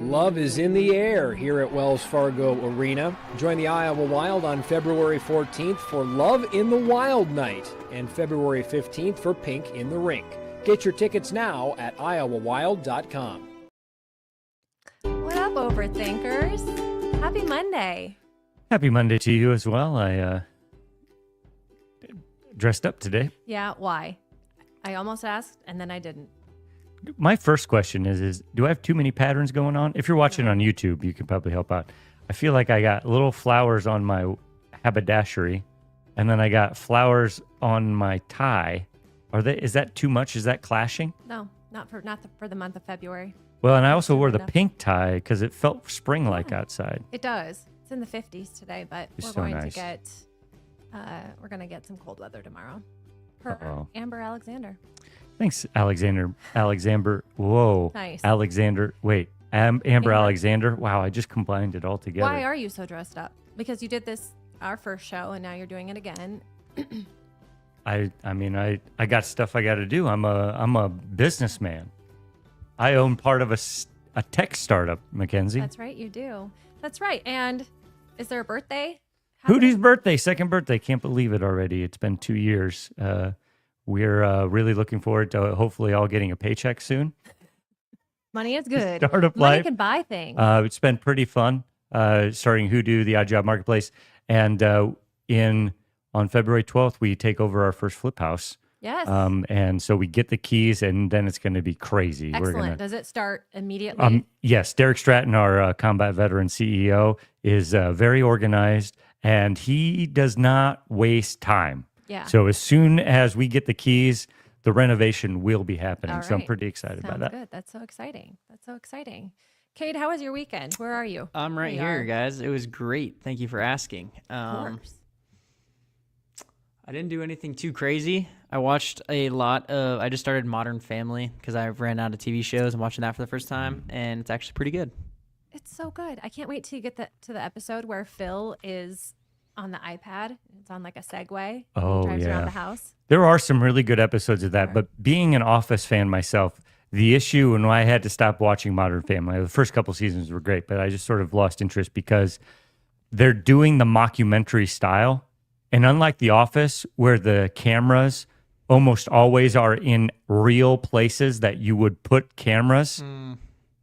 Love is in the air here at Wells Fargo Arena. Join the Iowa Wild on February 14th for Love in the Wild Night and February 15th for Pink in the Rink. Get your tickets now at iowawild.com. What up, Overthinkers? Happy Monday. Happy Monday to you as well. I dressed up today. Yeah, why? I almost asked, and then I didn't. My first question is do I have too many patterns going on? If you're watching on YouTube, you can probably help out. I feel like I got little flowers on my haberdashery, and then I got flowers on my tie. Is that too much? Is that clashing? No, not for the month of February. Well, and I also wore the pink tie because it felt spring-like outside. It does. It's in the 50s today, but we're going to get some cold weather tomorrow. Per Amber Alexander. Thanks, Alexander. Whoa. Nice. Alexander. Wait. Amber Alexander. Wow, I just combined it all together. Why are you so dressed up? Because you did this our first show, and now you're doing it again. I got stuff I got to do. I'm a businessman. I own part of a tech startup, Mackenzie. That's right, you do. That's right. And is there a birthday? Hootie's birthday, second birthday. Can't believe it already. It's been 2 years. We're really looking forward to hopefully all getting a paycheck soon. Money is good. Startup Money life. can buy things. It's been pretty fun starting Hoodoo, the Odd Job Marketplace. And on February 12th, we take over our first flip house. Yes. And so we get the keys, and then it's going to be crazy. Excellent. Does it start immediately? Yes. Derek Stratton, our combat veteran CEO, is very organized, and he does not waste time. Yeah. So as soon as we get the keys, the renovation will be happening. Right. So I'm pretty excited about that. Good. That's so exciting. Cade, how was your weekend? Where are you? I'm right here, guys. It was great. Thank you for asking. Of course. I didn't do anything too crazy. I watched I just started Modern Family because I ran out of TV shows. I'm watching that for the first time, and it's actually pretty good. It's so good. I can't wait till you get to the episode where Phil is on the iPad. It's on like a Segway. Oh, he drives yeah. around the house. There are some really good episodes of that, but being an Office fan myself, the issue when I had to stop watching Modern Family, the first couple seasons were great, but I just sort of lost interest because they're doing the mockumentary style. And unlike The Office, where the cameras almost always are in real places that you would put cameras,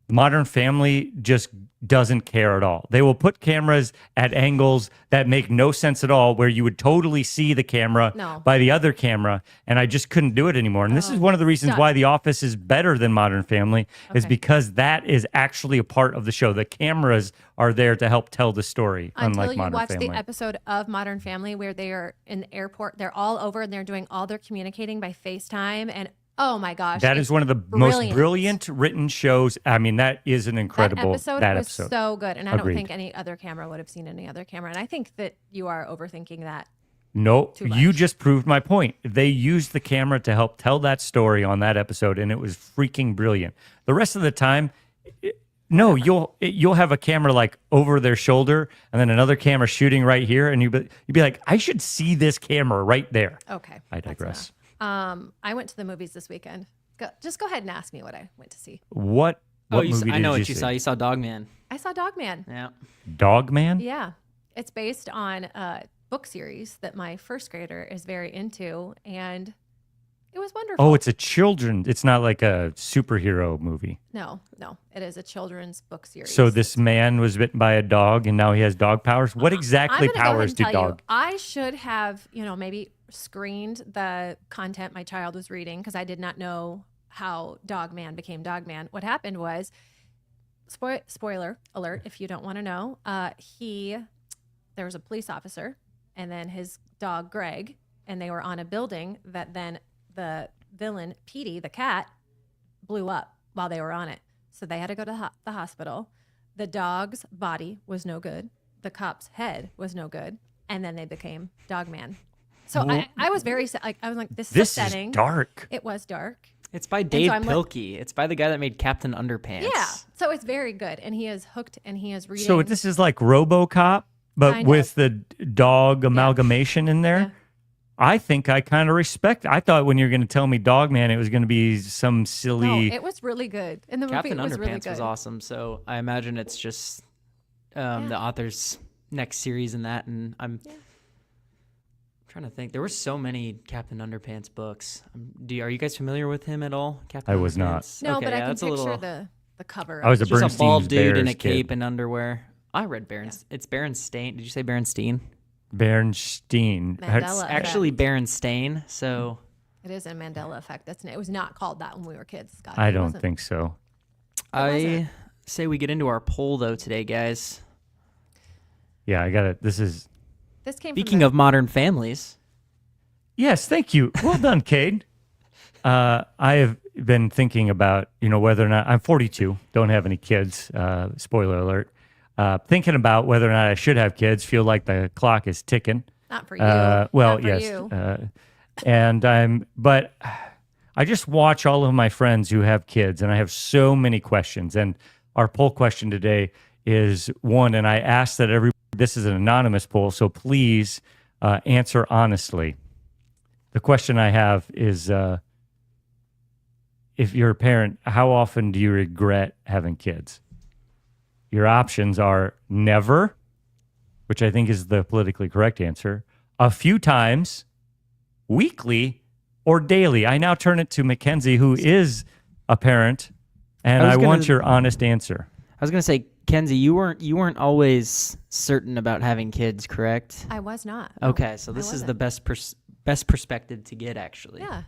Modern Family just doesn't care at all. They will put cameras at angles that make no sense at all, where you would totally see the camera by the other camera, and I just couldn't do it anymore. And this is one of the reasons why The Office is better than Modern Family, is because that is actually a part of the show. The cameras are there to help tell the story, unlike Modern Family. Until you watch the episode of Modern Family where they are in the airport, they're all over and they're doing all their communicating by FaceTime, and oh my gosh. That is one of the most brilliant written shows. I mean, that is an incredible episode. That was episode. So good. And I don't Agreed. think any other camera would have seen any other camera. And I think that you are overthinking that. No, you just proved my point. They used the camera to help tell that story on that episode, and it was freaking brilliant. The rest of the time, you'll have a camera like over their shoulder, and then another camera shooting right here, and you'd be like, I should see this camera right there. Okay. I digress. I went to the movies this weekend. Just go ahead and ask me what I went to see. What movie did you see? I know what you saw. You saw Dogman. I saw Dogman. Yeah. Dogman? Yeah. It's based on a book series that my first grader is very into, and it was wonderful. Oh, it's not like a superhero movie. No. It is a children's book series. So this man was bitten by a dog, and now he has dog powers? What exactly powers do dog? I should have, maybe screened the content my child was reading because I did not know how Dogman became Dogman. What happened was, spoiler alert if you don't want to know, there was a police officer and then his dog Greg, and they were on a building that then the villain Petey, the cat, blew up while they were on it. So they had to go to the hospital. The dog's body was no good. The cop's head was no good. And then they became Dogman. So I was very I was like, this is upsetting. Is dark. It was dark. It's by Dave Pilkey. It's by the guy that made Captain Underpants. Yeah. So it's very good. And he is hooked and he is reading. So this is like RoboCop, but with the dog amalgamation in there? Yeah. I think I kind of respect. I thought when you were going to tell me Dog Man, it was going to be some No, silly. it was really good. In the Captain movie, it was Underpants really good. was awesome. So I imagine it's just the author's next series in that. And I'm trying to think. There were so many Captain Underpants books. Are you guys familiar with him at all? Captain I was not. Underpants? No, Okay, but I yeah, can that's picture a little. the cover. I was a Just a Bernstein's bald dude in Bears a cape kid. and underwear. I read It's Berenstain. Did you say Berenstein? Bernstein. Mandela It's effect. actually Berenstain. So It is a Mandela effect. It was not called that when we were kids, Scott. I It don't wasn't. think so. I say we get into our poll though today, guys. Yeah, I got it. This is. This came Speaking from of Modern Families, Yes, thank you. Well done, Cade. I have been thinking about, whether or not I'm 42, don't have any kids. Spoiler alert. Thinking about whether or not I should have kids. Feel like the clock is ticking. not for you. Well, Not for yes. you. But I just watch all of my friends who have kids, and I have so many questions. And our poll question today is one, and I ask that this is an anonymous poll, so please answer honestly. The question I have is, if you're a parent, how often do you regret having kids? Your options are never, which I think is the politically correct answer, a few times, weekly, or daily. I now turn it to Mackenzie, who is a parent, and I want your honest answer. I was gonna say, Kenzie, you weren't always certain about having kids, correct? I was not. No, Okay, so this is the best perspective to get, actually. Yeah.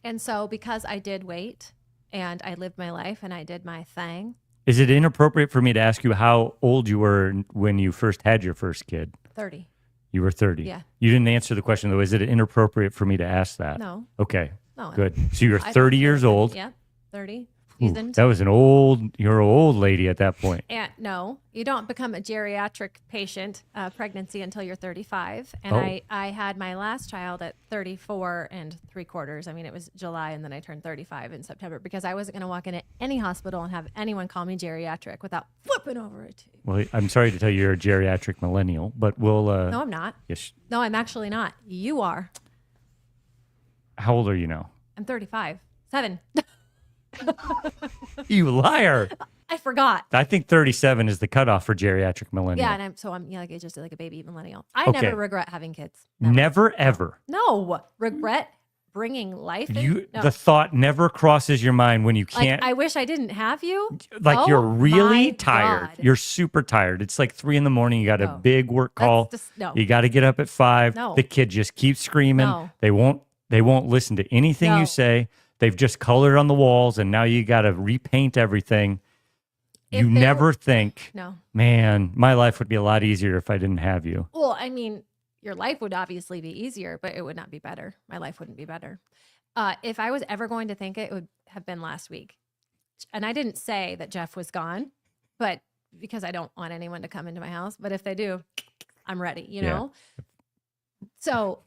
And so because I did wait and I lived my life and I did my thing, Is it inappropriate for me to ask you how old you were when you first had your first kid? 30. You were 30. Yeah. You didn't answer the question, though. Is it inappropriate for me to ask that? No. Okay. No. Good. So you're I 30 years old. Yeah. 30. Ooh, Seasoned. that was you're an old lady at that point. And no, you don't become a geriatric patient pregnancy until you're 35. And Oh. I had my last child at 34 and 3/4. I mean, it was July, and then I turned 35 in September because I wasn't going to walk into any hospital and have anyone call me geriatric without flipping over a tube. Well, I'm sorry to tell you you're a geriatric millennial, but we'll. No, I'm not. Yes. No, I'm actually not. You are. How old are you now? I'm 35. 7. You liar. I forgot. I think 37 is the cutoff for geriatric millennial. Yeah, and I'm like just like a baby millennial. I Okay. never regret having kids. Never, ever. No regret bringing life. No. The thought never crosses your mind when you Like, can't. I wish I didn't have you. Like, you're Oh really my tired. God. You're super tired. It's like 3 a.m. You got a No. big work call. No. You got to get up at 5. No. The kid just keeps screaming. No. They won't listen to anything No. you say. They've just colored on the walls, and now you got to repaint everything. If You they never were- think, No. man, my life would be a lot easier if I didn't have you. Well, I mean, your life would obviously be easier, but it would not be better. My life wouldn't be better. If I was ever going to think it would have been last week. And I didn't say that Jeff was gone, but because I don't want anyone to come into my house. But if they do, I'm ready, you know? So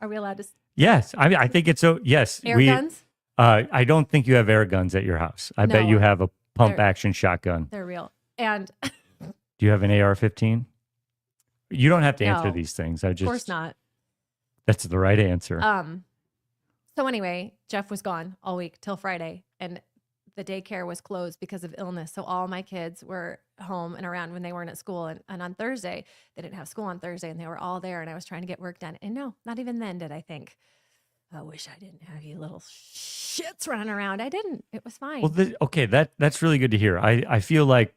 are we allowed to Yes, I think it's so. Yes, air guns? I don't think you have air guns at your house. I bet No. you have a pump They're- action shotgun. They're real. And Do you have an AR-15? You don't have to answer No. these things. of course not. That's the right answer. So anyway, Jeff was gone all week till Friday, and the daycare was closed because of illness. So all my kids were home and around when they weren't at school. And on Thursday, they didn't have school on Thursday, and they were all there, and I was trying to get work done. And no, not even then did I think, I wish I didn't have you little shits running around. I didn't. It was fine. Well, okay, that's really good to hear. I feel like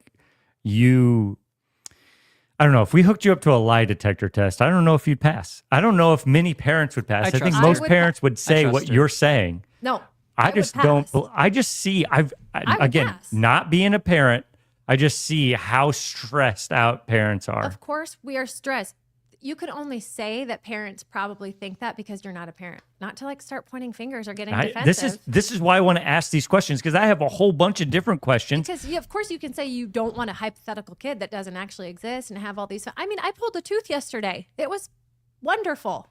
I don't know, if we hooked you up to a lie detector test, I don't know if you'd pass. I don't know if many parents would pass. I think trust most her. parents would say trust what her. you're saying. No, I would just don't. pass. I just see. would Again, pass. not being a parent, I just see how stressed out parents are. Of course, we are stressed. You could only say that parents probably think that because you're not a parent, not to like start pointing fingers or getting defensive. This is why I want to ask these questions, because I have a whole bunch of different questions. Because of course you can say you don't want a hypothetical kid that doesn't actually exist and have all these. I mean, I pulled a tooth yesterday. It was wonderful.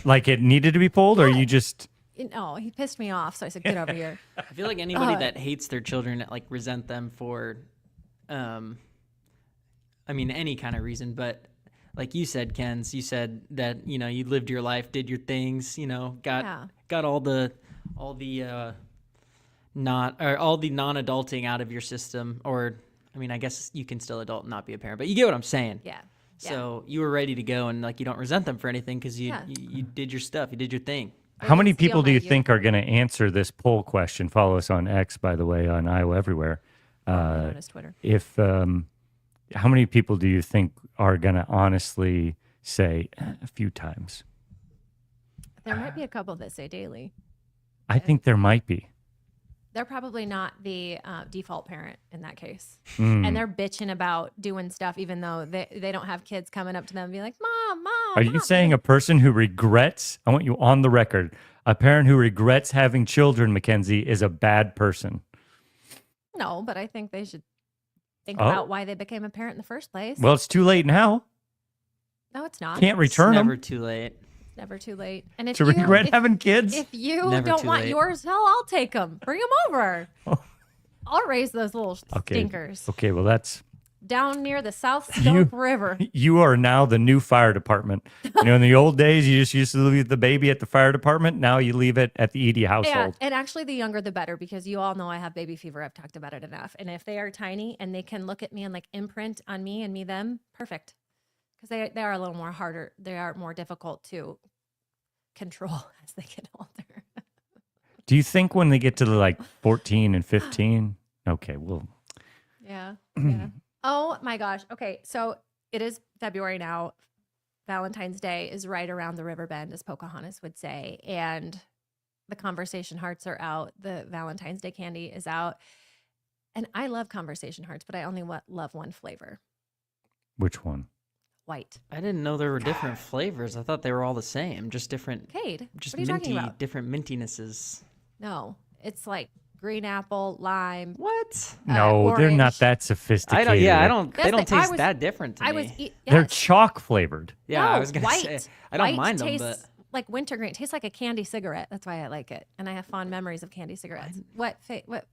Like it needed to be pulled, or you just. No, he pissed me off, so I said, "Get over here." I feel like anybody that hates their children like resent them for, I mean, any kind of reason, but like you said, Ken's, you said that, you lived your life, did your things, got all the non-adulting out of your system. Or, I mean, I guess you can still adult and not be a parent, but you get what I'm saying. Yeah. So you were ready to go, and like you don't resent them for anything because you did your stuff, you did your thing. How many people do you think are going to answer this poll question? Follow us on X, by the way, on Iowa Everywhere. Known as Twitter. How many people do you think are going to honestly say a few times? There might be a couple that say daily. I think there might be. They're probably not the default parent in that case. Mm. And they're bitching about doing stuff even though they don't have kids coming up to them and be like, Mom. Are you saying a person who regrets, I want you on the record, a parent who regrets having children, Mackenzie, is a bad person? No, but I think they should think about why they became a parent in the first place. Well, it's too late now. No, it's not. Can't return them. Never too late. It's never too late. And if To regret having kids? If you Never don't too want late. yours, hell, I'll take them. Bring them over. I'll raise those little stinkers Okay, well, that's... down near the South Stoke River. You are now the new fire department. In the old days, you just used to leave the baby at the fire department. Now you leave it at the Edie household. Yeah, and actually the younger the better, because you all know I have baby fever. I've talked about it enough. And if they are tiny and they can look at me and like imprint on me and me them, perfect. Because they are a little more harder. They are more difficult to control as they get older. Do you think when they get to like 14 and 15? Okay, well... Yeah. Oh my gosh. Okay, so it is February now. Valentine's Day is right around the river bend, as Pocahontas would say. And the conversation hearts are out. The Valentine's Day candy is out. And I love conversation hearts, but I only love one flavor. Which one? White. I didn't know there were different flavors. I thought they were all the same, just different. Cade, Just what are you talking minty, about? different mintinesses. No, it's like green apple, lime. What? No, they're not orange. that sophisticated. They That's don't the- taste that different to me. They're yes. chalk flavored. Yeah, No, I was gonna white. say I don't White mind them, tastes but like wintergreen. It tastes like a candy cigarette. That's why I like it, and I have fond memories of candy cigarettes. What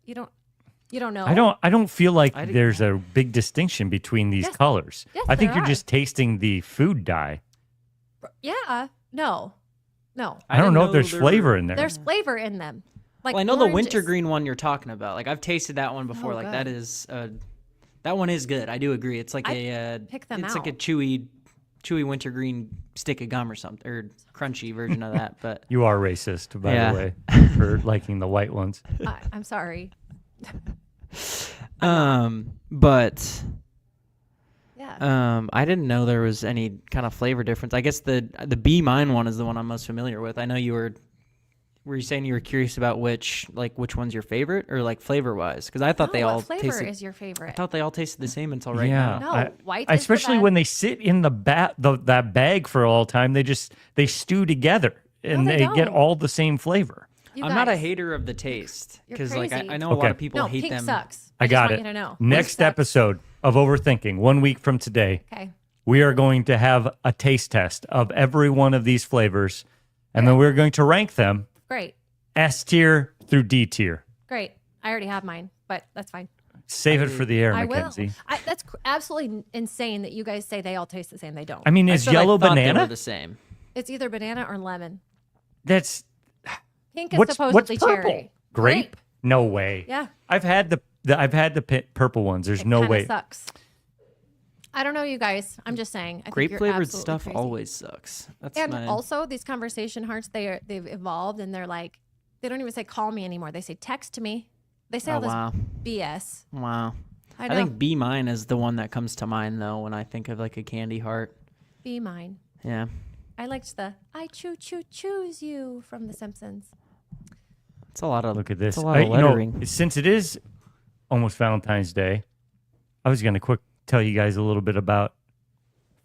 you don't know? I don't feel like I didn't- there's a big distinction between these Yes. colors. Yes, I think there you're are. just tasting the food dye. Yeah, no. I don't didn't know if there's there flavor were- in there. There's flavor in them. Like Well, I know the oranges. wintergreen one you're talking about. Like I've tasted that one before. Oh, Like good. that is that one is good. I do agree. It's like pick them it's like a out. chewy wintergreen stick of gum or something, or crunchy version of that. But You are racist, by Yeah. the way, for liking the white ones. I'm sorry. but Yeah. I didn't know there was any kind of flavor difference. I guess the Be Mine one is the one I'm most familiar with. I know were you saying you were curious about which one's your favorite, or like flavor wise? Because I thought they all what flavor tasted. is your favorite? I thought they all tasted the same until right Yeah. now. No, white is the especially best. when they sit in that bag for all time. They stew together and they they get don't. all the same flavor. You I'm not a guys, hater of the taste You're because like I crazy. know a lot Okay. of people No, hate pink them. sucks. I just got want it. You to know. Next Pink sucks. episode of Overthinking, 1 week from today, Okay. we are going to have a taste test of every one of these flavors, and then we're going to rank them Great. S tier through D tier. Great. I already have mine, but that's fine. Save it for the air, I will. Mackenzie. That's absolutely insane that you guys say they all taste the same. They don't. I mean, I is said I yellow thought they banana? were the same. It's either banana or lemon. That's Pink is what's supposedly purple? cherry. Grape? No way. Yeah. I've had the purple ones. There's It no kinda way. Sucks. I don't know, you guys. I'm just saying. I think Grape you're flavored absolutely stuff crazy. always sucks. That's And my also, these conversation hearts, they've evolved, and they're like, they don't even say call me anymore. They say text to me. They say Oh, all this wow. BS. Wow. I I know. think Be Mine is the one that comes to mind though when I think of like a candy heart. Be mine. Yeah. I liked the I choose you from The Simpsons. It's a lot of Look at this. It's a lot of lettering. Since it is almost Valentine's Day, I was going to quick tell you guys a little bit about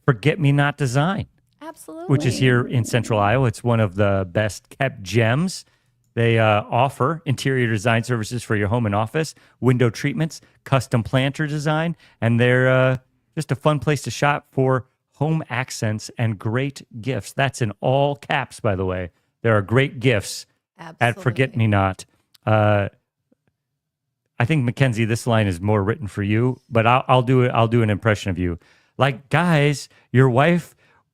Forget Me Not Design, Absolutely. which is here in Central Iowa. It's one of the best kept gems. They offer interior design services for your home and office, window treatments, custom planter design, and they're just a fun place to shop for home accents and great gifts. That's in all caps, by the way. There are great gifts Absolutely. at Forget Me Not. I think, Mackenzie, this line is more written for you, but I'll do it. I'll do an impression of you. Like, guys, your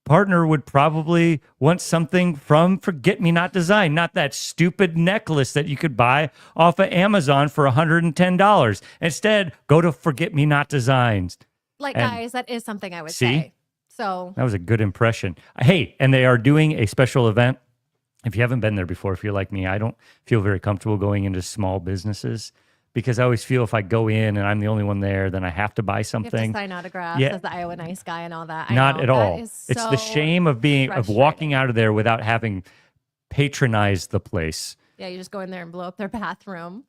partner would probably want something from Forget Me Not Design, not that stupid necklace that you could buy off of Amazon for $110. Instead, go to Forget Me Not Designs. Like, And guys, that is something I would see? say. So That was a good impression. Hey, and they are doing a special event. If you haven't been there before, if you're like me, I don't feel very comfortable going into small businesses because I always feel if I go in and I'm the only one there, then I have to buy you have something. to sign autographs Yeah. as the Iowa nice guy and all that. I Not know. at That all. is It's so the shame of walking frustrating. out of there without having patronized the place. Yeah, you just go in there and blow up their bathroom.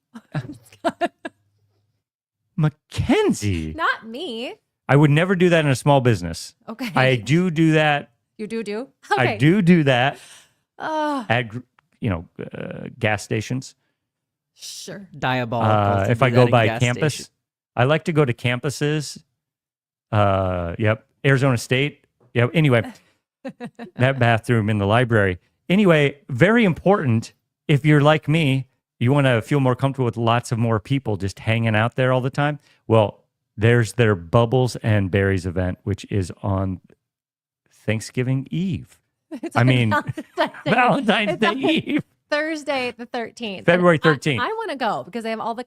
Mackenzie, Not me. I would never do that in a small business. Okay. I do that. You do? Okay. I do that Oh, at gas stations. sure. Diabolical. to If do I that go at by gas campus, station. I like to go to campuses. Yep. Arizona State. Yep. Anyway, that bathroom in the library. Anyway, very important. If you're like me, you want to feel more comfortable with lots of more people just hanging out there all the time. Well, there's their Bubbles and Berries event, which is on Thanksgiving Eve. I mean, Valentine's Day Eve. Thursday the 13th. February And 13th. I want to go because they have all the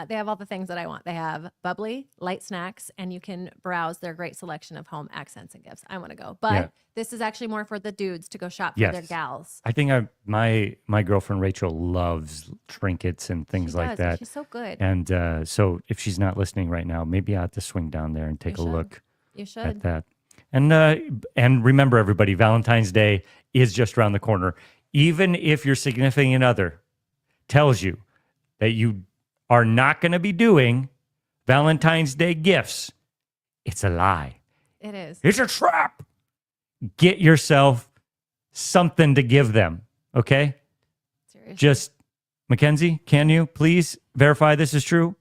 they have all the things that I want. They have bubbly, light snacks, and you can browse their great selection of home accents and gifts. I want to go. But Yeah. this is actually more for the dudes to go shop for Yes. their gals. I think my girlfriend Rachel loves trinkets and things She like does, and that. she's so good. And so if she's not listening right now, maybe I have to swing down there and take a should. look You at should. that. And remember, everybody, Valentine's Day is just around the corner. Even if your significant other tells you that you are not going to be doing Valentine's Day gifts, it's a lie. It is. It's a trap. Get yourself something to give them, okay? Seriously. Just, Mackenzie, can you please verify this is true?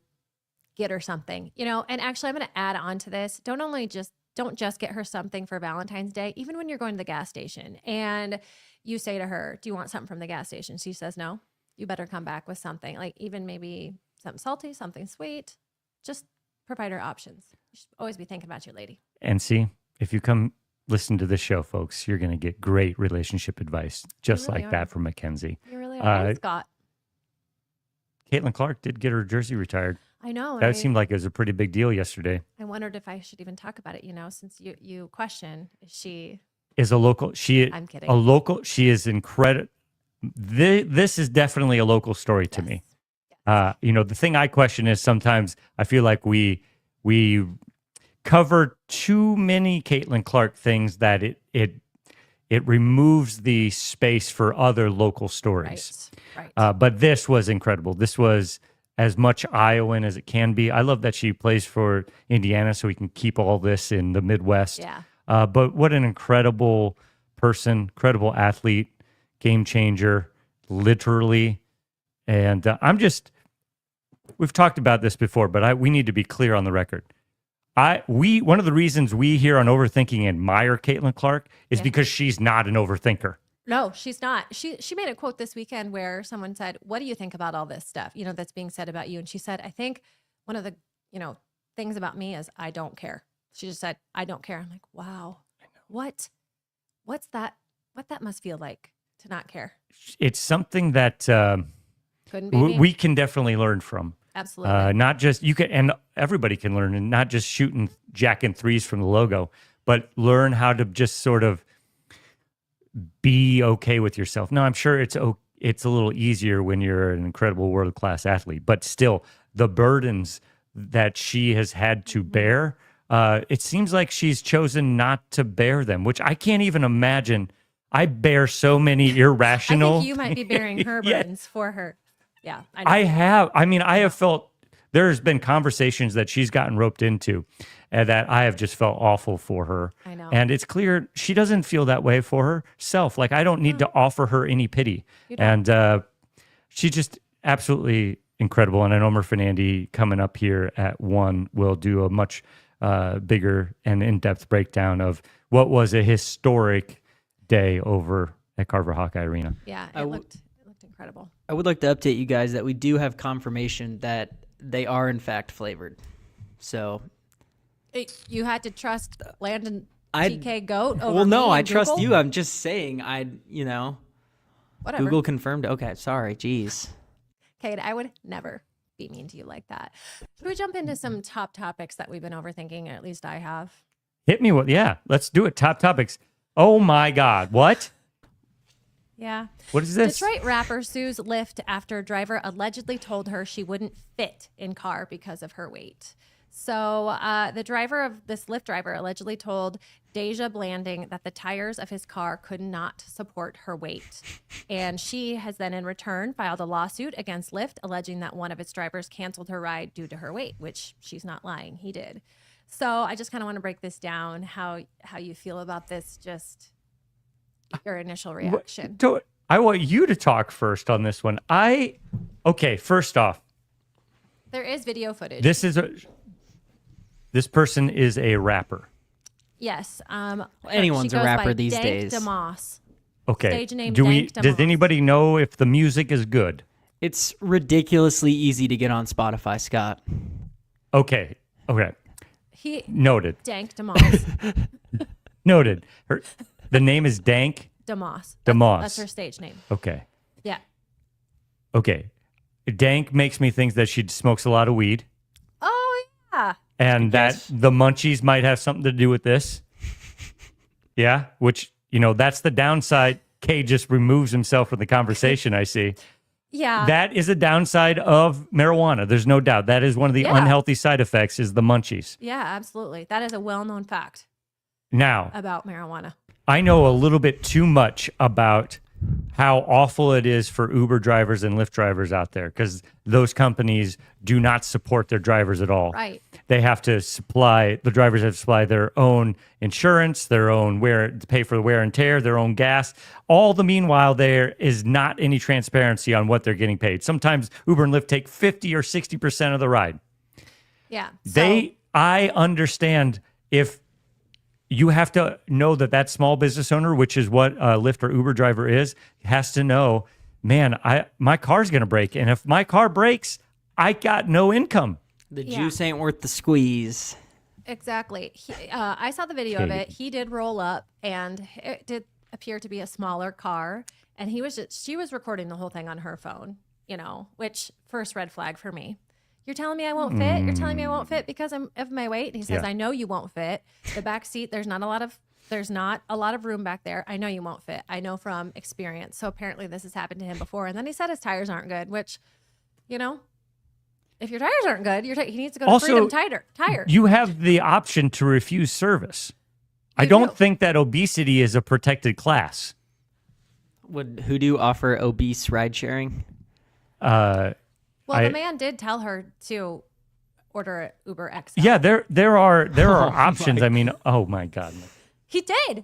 Get her something, and actually I'm going to add on to this. Don't just get her something for Valentine's Day, even when you're going to the gas station and you say to her, do you want something from the gas station? She says no. You better come back with something, like even maybe something salty, something sweet. Just provide her options. You should always be thinking about your lady. And see, if you come listen to this show, folks, you're going to get great relationship advice just really like are. that from Mackenzie. You really are. Uh, Scott. Caitlin Clark did get her jersey retired. I know. and That seemed like it was a pretty big deal yesterday. I wondered if I should even talk about it, since you question, is she, Is a local, I'm kidding. she is incredible. This is definitely a local story to me. The thing I question is sometimes I feel like we cover too many Caitlin Clark things that it removes the space for other local stories. Right. But this was incredible. This was as much Iowan as it can be. I love that she plays for Indiana, so we can keep all this in the Midwest. Yeah. But what an incredible person, incredible athlete, game changer, literally. And we've talked about this before, but we need to be clear on the record. One of the reasons we here on Overthinking admire Caitlin Clark is because she's not an overthinker. No, she's not. She made a quote this weekend where someone said, "What do you think about all this stuff, that's being said about you?" And she said, "I think one of the, things about me is I don't care." She just said, "I don't care." I'm like, "Wow. What's that? What that must feel like to not care?" It's something that Couldn't be me. we can definitely learn from. Absolutely. Not just you can, and everybody can learn, and not just jacking threes from the logo, but learn how to just sort of be okay with yourself. Now, I'm sure it's a little easier when you're an incredible world-class athlete, but still, the burdens that she has had to bear, it seems like she's chosen not to bear them, which I can't even imagine. I bear so many irrational. I think you might be bearing her burdens for her. Yeah, I know. I have felt there's been conversations that she's gotten roped into that I have just felt awful for her. I know. And it's clear she doesn't feel that way for herself. Like, I don't need to offer her any pity. You don't. And she's just absolutely incredible. And I know Fernandi coming up here at 1 will do a much bigger and in-depth breakdown of what was a historic day over at Carver Hawkeye Arena. Yeah, it looked incredible. I would like to update you guys that we do have confirmation that they are in fact flavored. So You had to trust Landon I- TK Goat over Well, no, me I and trust Google? you. I'm just saying, Whatever. Google confirmed. Okay, sorry. Jeez. Kate, I would never be mean to you like that. Should we jump into some top topics that we've been overthinking? Or at least I have. Hit me with, yeah, let's do it. Top topics. Oh my God. What? Yeah. What is this? Detroit rapper sues Lyft after driver allegedly told her she wouldn't fit in car because of her weight. So the driver of this Lyft driver allegedly told Deja Blanding that the tires of his car could not support her weight. And she has then in return filed a lawsuit against Lyft alleging that one of its drivers canceled her ride due to her weight, which she's not lying. He did. So I just kind of want to break this down, how you feel about this, just your initial reaction. I want you to talk first on this one. Okay, first off, There is video footage. this person is a rapper. Yes. Anyone's she a goes rapper by these Dank Days. Demoss. Okay. Stage name Does Dank Demoss. anybody know if the music is good? It's ridiculously easy to get on Spotify, Scott. Okay. He Noted. Dank Demoss. Noted. The name is Dank Demoss. Demoss. That's her stage name. Okay. Yeah. Okay. Dank makes me think that she smokes a lot of weed Oh yeah. and that Yes. the munchies might have something to do with this. Yeah, which, that's the downside. Kay just removes himself from the conversation, I see. Yeah. That is a downside of marijuana. There's no doubt. That is one of the Yeah. unhealthy side effects is the munchies. Yeah, absolutely. That is a well-known fact Now, about marijuana. I know a little bit too much about how awful it is for Uber drivers and Lyft drivers out there because those companies do not support their drivers at all. Right. They have to the drivers have to supply their own insurance, their own pay for the wear and tear, their own gas. All the meanwhile, there is not any transparency on what they're getting paid. Sometimes Uber and Lyft take 50 or 60% of the ride. Yeah. So, I understand if you have to know that small business owner, which is what a Lyft or Uber driver is, has to know, man, my car's going to break. And if my car breaks, I got no income. The Yeah. juice ain't worth the squeeze. exactly. I saw the video of it. He did roll up, and it did appear to be a smaller car. And she was recording the whole thing on her phone, which first red flag for me. You're telling me I won't fit? You're telling me I won't fit because of my weight? And he says, Yeah. I know you won't fit. The back seat, there's not a lot of room back there. I know you won't fit. I know from experience. So apparently this has happened to him before. And then he said his tires aren't good, which, if your tires aren't good, he needs to go to Also, Freedom Tire. You have the option to refuse service. I You don't do. think that obesity is a protected class. Would Hoodoo offer obese ride sharing? Well, I- the man did tell her to order an Uber XL. Yeah, there are options. I mean, oh my God. He did.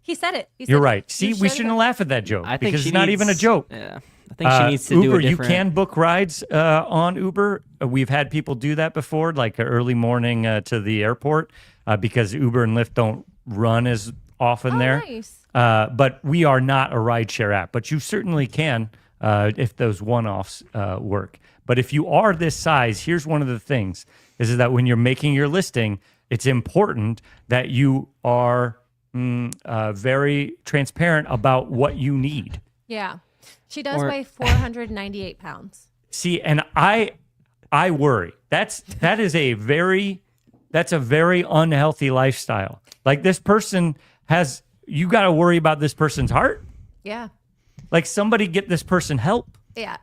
He said it. He You're said, right. See, "You we should shouldn't have-" laugh at that joke I think because she it's not even a needs- joke. Yeah, I think she needs to Uber, do a you different. can book rides on Uber. We've had people do that before, like an early morning to the airport, because Uber and Lyft don't run as often Oh, there. nice. But we are not a rideshare app. But you certainly can if those one-offs work. But if you are this size, here's one of the things: is that when you're making your listing, it's important that you are very transparent about what you need. Yeah. She does Or- weigh 498 pounds. See, and I worry. That's a very unhealthy lifestyle. Like this person you got to worry about this person's heart. Yeah. Like somebody get this person help. Yeah.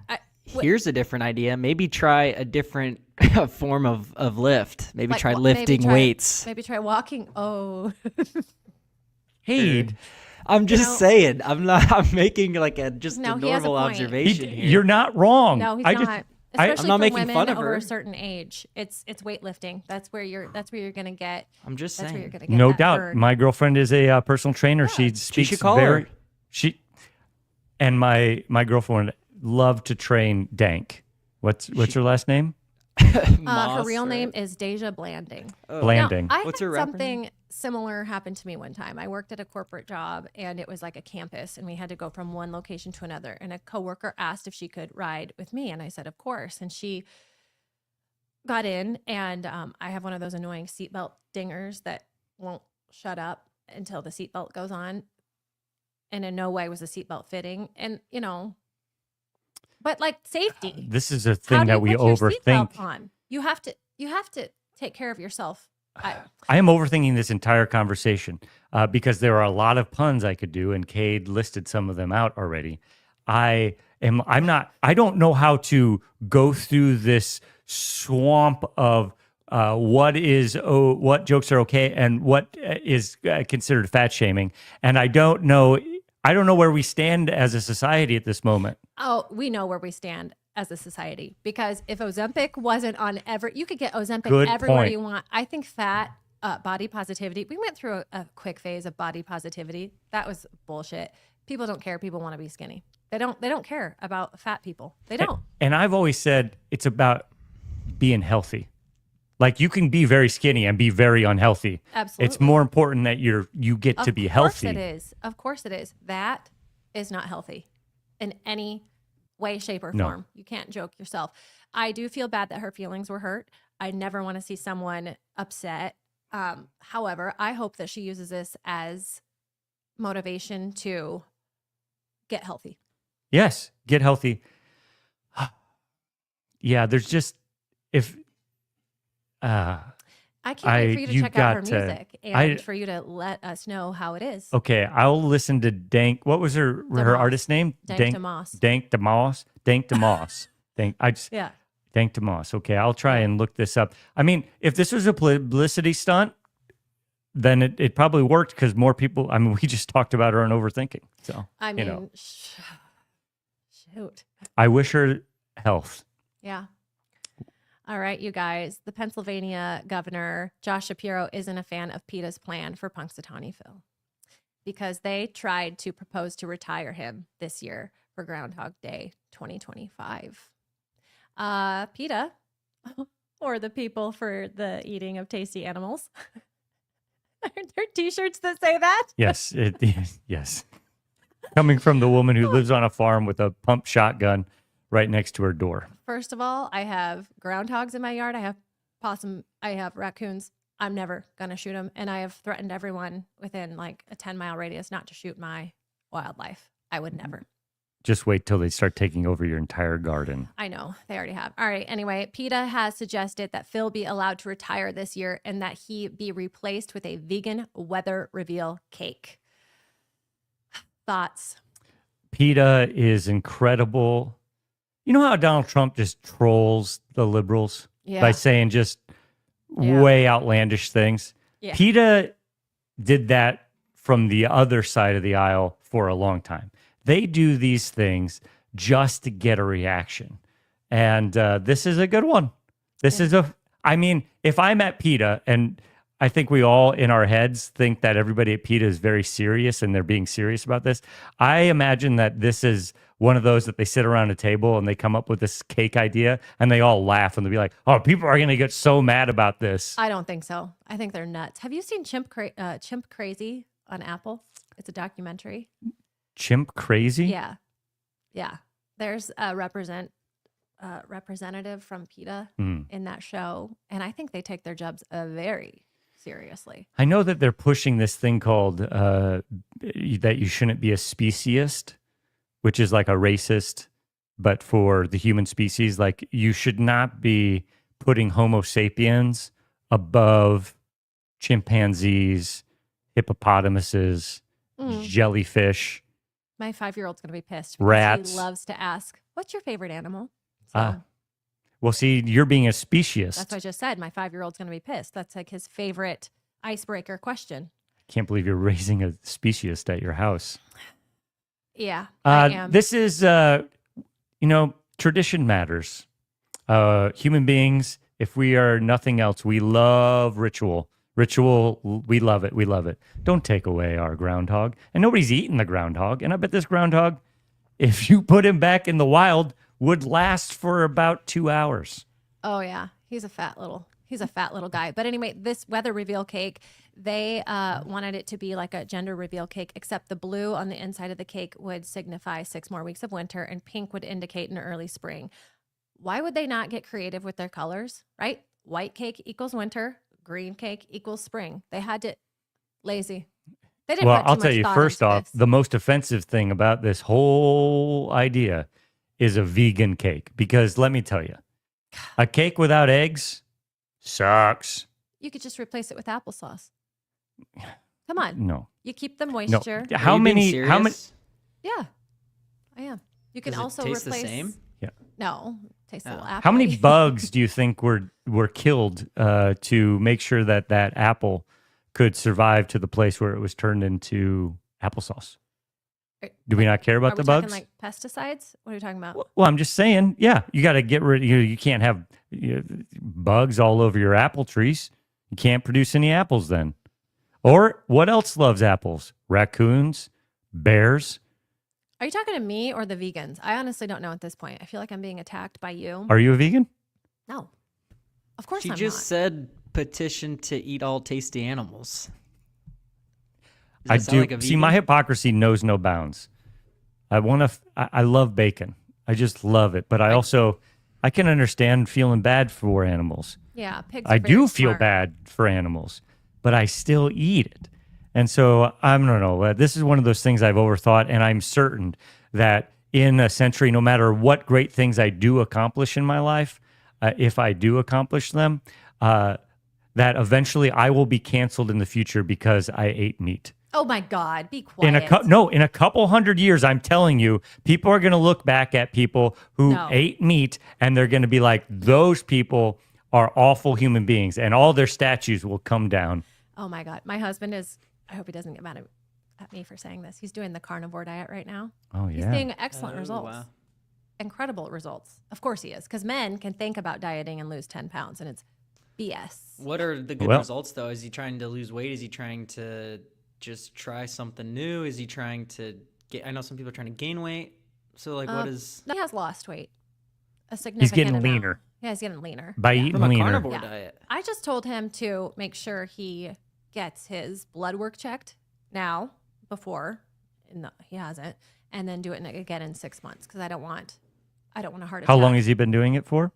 Here's a different idea. Maybe try a different form of lift. Maybe try maybe lifting try- weights. Maybe try walking. Oh. Hey, I'm just saying. I'm making like a No, a he has a normal point. observation here. you're not wrong. No, he's I not. just- Especially I'm not for making women fun of over her. a certain age. It's weightlifting. That's where you're gonna get. I'm just That's where saying. you're gonna get. No that doubt. burn. My girlfriend is a personal trainer. She speaks should call very. her. And my girlfriend loved to train Dank. What's her last name? Her Moss, real right? name is Deja Blanding. Blanding. Now, I What's had her rapper something similar happen to me one time. I worked at a corporate job, and it was like a campus, and we had to go from one location to another. And a coworker asked if she could ride with me, and I said, of course. And she got in, and I have one of those annoying seatbelt dingers that won't shut up until the seatbelt goes on. And in no way was the seatbelt fitting. And, but like safety. This is a How thing do that you we put your overthink. seatbelt on? You have to take care of yourself. I am overthinking this entire conversation because there are a lot of puns I could do, and Cade listed some of them out already. I don't know how to go through this swamp of what jokes are okay and what is considered fat shaming, and I don't know where we stand as a society at this moment. Oh, we know where we stand as a society, because if Ozempic wasn't on you could get Ozempic Good everywhere point. you want. I think fat, body positivity. We went through a quick phase of body positivity. That was bullshit. People don't care. People want to be skinny. They don't care about fat people. They don't. And I've always said it's about being healthy. Like, you can be very skinny and be very unhealthy. Absolutely. It's more important that you get to be healthy. Of course it is. Of course it is. That is not healthy in any way, shape, or No. form. You can't joke yourself. I do feel bad that her feelings were hurt. I never want to see someone upset. However, I hope that she uses this as motivation to get healthy. Yes, get healthy. Yeah, there's just I can't wait for you to check out her got to- music and for you to let us know how it is. okay, I'll listen to Dank. What was her Demoss. artist name? Dank Demoss. Dank Demoss. Dank Demoss. Yeah. Dank Demoss. Okay, I'll try and look this up. I mean, if this was a publicity stunt, then it probably worked because more people. I mean, we just talked about her on Overthinking. So I mean, you know, shoot. I wish her health. Yeah. All right, you guys. The Pennsylvania governor, Josh Shapiro, isn't a fan of PETA's plan for Punxsutawney Phil because they tried to propose to retire him this year for Groundhog Day 2025. PETA, or the people for the eating of tasty animals. Are there t-shirts that say that? Yes, yes. Coming from the woman who lives on a farm with a pump shotgun right next to her door. First of all, I have groundhogs in my yard. I have possum. I have raccoons. I'm never going to shoot them. And I have threatened everyone within like a 10-mile radius not to shoot my wildlife. I would never. Just wait till they start taking over your entire garden. I know. They already have. All right. Anyway, PETA has suggested that Phil be allowed to retire this year and that he be replaced with a vegan weather reveal cake. Thoughts? PETA is incredible. You know how Donald Trump just trolls the liberals by saying just way outlandish things? Yeah. PETA did that from the other side of the aisle for a long time. They do these things just to get a reaction. And this is a good one. I mean, if I'm at PETA, and I think we all in our heads think that everybody at PETA is very serious and they're being serious about this. I imagine that this is one of those that they sit around a table and they come up with this cake idea and they all laugh and they'll be like, oh, people are going to get so mad about this. I don't think so. I think they're nuts. Have you seen Chimp Crazy on Apple? It's a documentary. Chimp Crazy? Yeah. Yeah. There's a representative from PETA in that show. And I think they take their jobs very seriously. I know that they're pushing this thing called that you shouldn't be a speciesist, which is like a racist, but for the human species. Like, you should not be putting Homo sapiens above chimpanzees, hippopotamuses, jellyfish. My 5-year-old's going to be pissed. Rats. He loves to ask, what's your favorite animal? So, Well, see, you're being a speciesist. that's what I just said. My 5-year-old's going to be pissed. That's like his favorite icebreaker question. Can't believe you're raising a speciesist at your house. Yeah, I am. This is, tradition matters. Human beings, if we are nothing else, we love ritual. Ritual, we love it. We love it. Don't take away our groundhog. And nobody's eating the groundhog. And I bet this groundhog, if you put him back in the wild, would last for about 2 hours. Oh yeah, he's a fat little guy. But anyway, this weather reveal cake, they wanted it to be like a gender reveal cake, except the blue on the inside of the cake would signify 6 more weeks of winter and pink would indicate an early spring. why would they not get creative with their colors, right? White cake equals winter, green cake equals spring. They had to lazy. They didn't Well, put too I'll much tell you, thought first into off, this. the most offensive thing about this whole idea is a vegan cake. Because let me tell you, a cake without eggs sucks. You could just replace it with applesauce. Come on. No. You keep the No. moisture. How many? How many? Yeah, I am. You can Does it also taste replace. the same? No, tastes a little apple. How many bugs do you think were killed to make sure that that apple could survive to the place where it was turned into applesauce? Do we not care about the bugs? Talking like pesticides? What are you talking about? Well, I'm just saying, yeah, you got to get rid. You can't have bugs all over your apple trees. You can't produce any apples then. Or what else loves apples? Raccoons, bears. Are you talking to me or the vegans? I honestly don't know at this point. I feel like I'm being attacked by you. Are you a vegan? No, of course She I'm just not. said petition to eat all tasty animals. Does I that sound do. like a See, my vegan? hypocrisy knows no bounds. I want to. I love bacon. I just love it. But I can understand feeling bad for animals. Yeah, pigs. I are very do feel smart. bad for animals, but I still eat it. And so I don't know. This is one of those things I've overthought, and I'm certain that in a century, no matter what great things I do accomplish in my life, if I do accomplish them, that eventually I will be canceled in the future because I ate meat. Oh my God, be quiet. In a couple hundred years, I'm telling you, people are going to look back at people who ate meat, and they're going to be like, those people are awful human beings, and all their statues will come down. Oh my God, my husband is. I hope he doesn't get mad at me for saying this. He's doing the carnivore diet right now. Oh, He's yeah. seeing excellent results. Wow. Incredible results. Of course he is, because men can think about dieting and lose 10 pounds, and it's BS. What are the good Well- results, though? Is he trying to lose weight? Is he trying to just try something new? Is he trying to get... I know some people are trying to gain weight. So, like, what is... He has lost weight. A significant He's getting amount. leaner Yeah, he's getting leaner. by Yeah. eating From a leaner. carnivore Yeah. diet. I just told him to make sure he gets his blood work checked now before he hasn't, and then do it again in 6 months because I don't want a heart attack. How long has he been doing it for?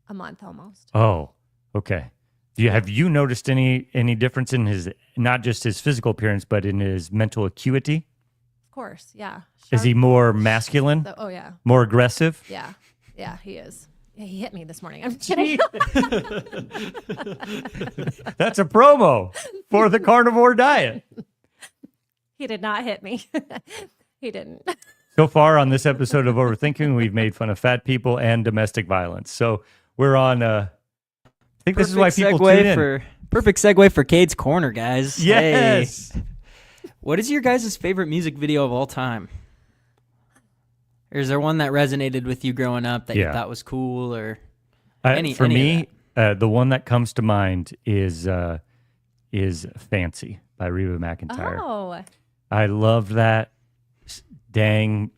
A month almost. Oh, okay. Have you noticed any difference in his, not just his physical appearance, but in his mental acuity? Of course, yeah. Is he more masculine, Oh yeah, more aggressive? yeah, he is. Yeah, he hit me this morning. I'm kidding. That's a promo for the carnivore diet. He did not hit me. He didn't. So far on this episode of Overthinking, we've made fun of fat people and domestic violence. So we're on. I think this is why people tune in. Perfect segue for Cade's Corner, guys. Yes. Hey. What is your guys' favorite music video of all time? Or is there one that resonated with you growing up that you thought was cool? Or For me, the one that comes to mind is "Fancy" by Reba McEntire. Oh, I loved that. Dang.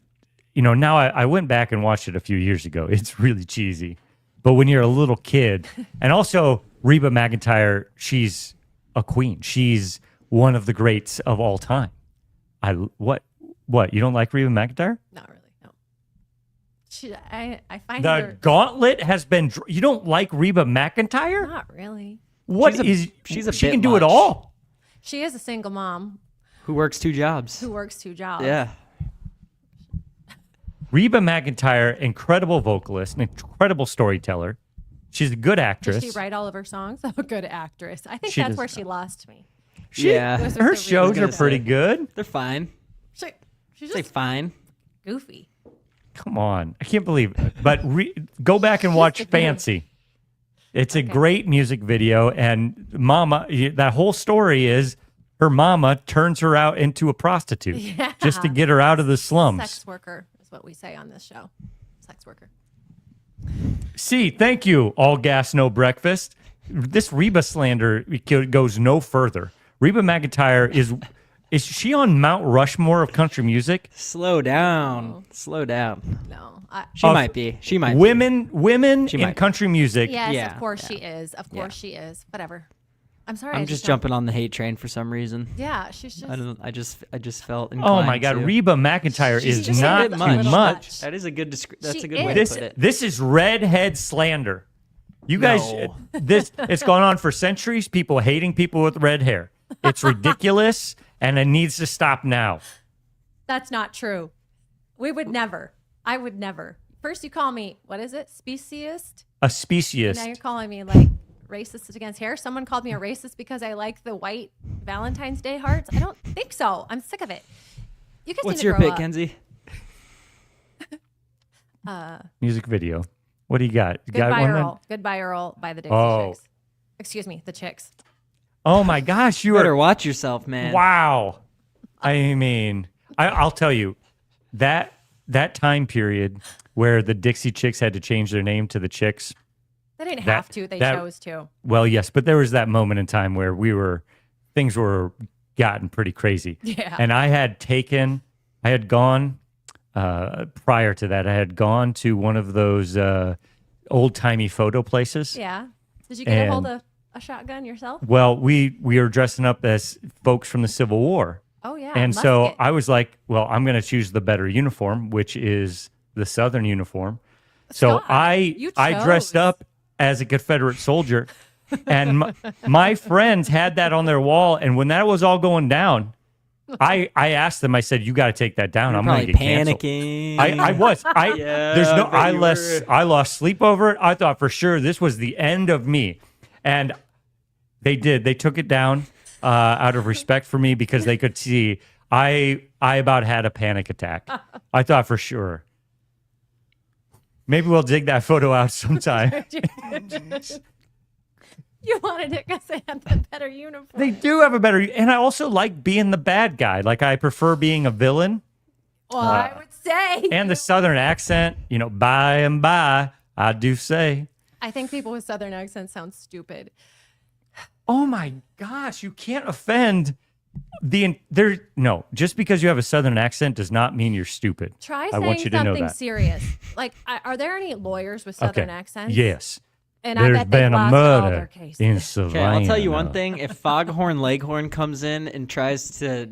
Now I went back and watched it a few years ago. It's really cheesy. But when you're a little kid, and also Reba McEntire, she's a queen. She's one of the greats of all time. What? You don't like Reba McEntire? not really. No. I find The her gauntlet has been. You don't like Reba McEntire? not really. she's a She bit can do much. it all. She is a single mom Who works 2 jobs? who works 2 jobs. Yeah. Reba McEntire, incredible vocalist, an incredible storyteller. She's a good actress. Does she write all of her songs? I'm a good actress. I think She that's does where not. she lost me. Yeah. Was with Her the shows Reba are pretty McEntire. good. They're fine. She's Say just fine. goofy. Come on, I can't believe it. But go back and watch Just Fancy. It's a great music video, and Mama. That whole story is her mama turns her out into a prostitute just to get her out of the slums. Sex worker is what we say on this show. Sex worker. See, thank you. All gas, no breakfast. This Reba slander goes no further. Reba McEntire is she on Mount Rushmore of country music? Slow down. Slow down. No. She might be. She might Women She in might be. country music. Yes, Yeah, of course she is. Of course she is. Whatever. I'm sorry. I'm just jumping on the hate train for some reason. Yeah, she's just. I just felt inclined. Oh my God, to. Reba McEntire She's is just a not bit too much. much. That is a good. That's She a good way is. to put it. This is redhead slander. You guys, No. it's gone on for centuries. People hating people with red hair. It's ridiculous, and it needs to stop now. That's not true. We would never. I would never. First, you call me, what is it? Speciest? A speciest. Now you're calling me like racist against hair. Someone called me a racist because I like the white Valentine's Day hearts. I don't think so. I'm sick of it. You guys What's need to your grow pick, up. Kenzie? Music video. What do you got? You got Goodbye one? Earl. Goodbye Earl by the Dixie Oh. Chicks. Excuse me, the Chicks. Oh my gosh, you Better are. watch yourself, man. Wow. I mean, I'll tell you that time period where the Dixie Chicks had to change their name to the Chicks. They didn't That- have to. They that- chose to. Well, yes, but there was that moment in time where things were gotten pretty crazy. Yeah. And I had gone prior to that, I had gone to one of those old timey photo places. Yeah. Did you get a hold And- of a shotgun yourself? Well, we were dressing up as folks from the Civil War. Oh, yeah. And so musket. I was like, well, I'm going to choose the better uniform, which is the Southern uniform. So Scott, you I dressed chose. up as a Confederate soldier, and my friends had that on their wall. And when that was all going down, I asked them. I said, "You got to take that down. You're I'm going to probably get canceled." panicking. I was. There's no. I bet you were. I lost sleep over it. I thought for sure this was the end of me, and they did. They took it down out of respect for me because they could see I about had a panic attack. I thought for sure. Maybe we'll dig that photo out sometime. You wanted it because they had the better uniform. They do have a better, and I also like being the bad guy. Like I prefer being a villain. Well, I would say. And the Southern accent, by and by, I do say. I think people with Southern accents sound stupid. Oh my gosh, you can't offend just because you have a Southern accent does not mean you're stupid. Try I saying want you to know something that. serious. Like, are there any lawyers with Southern accents? Yes. And I There's bet they've been a lost all murder their cases. in Savannah. Okay, I'll tell you one thing. If Foghorn Leghorn comes in and tries to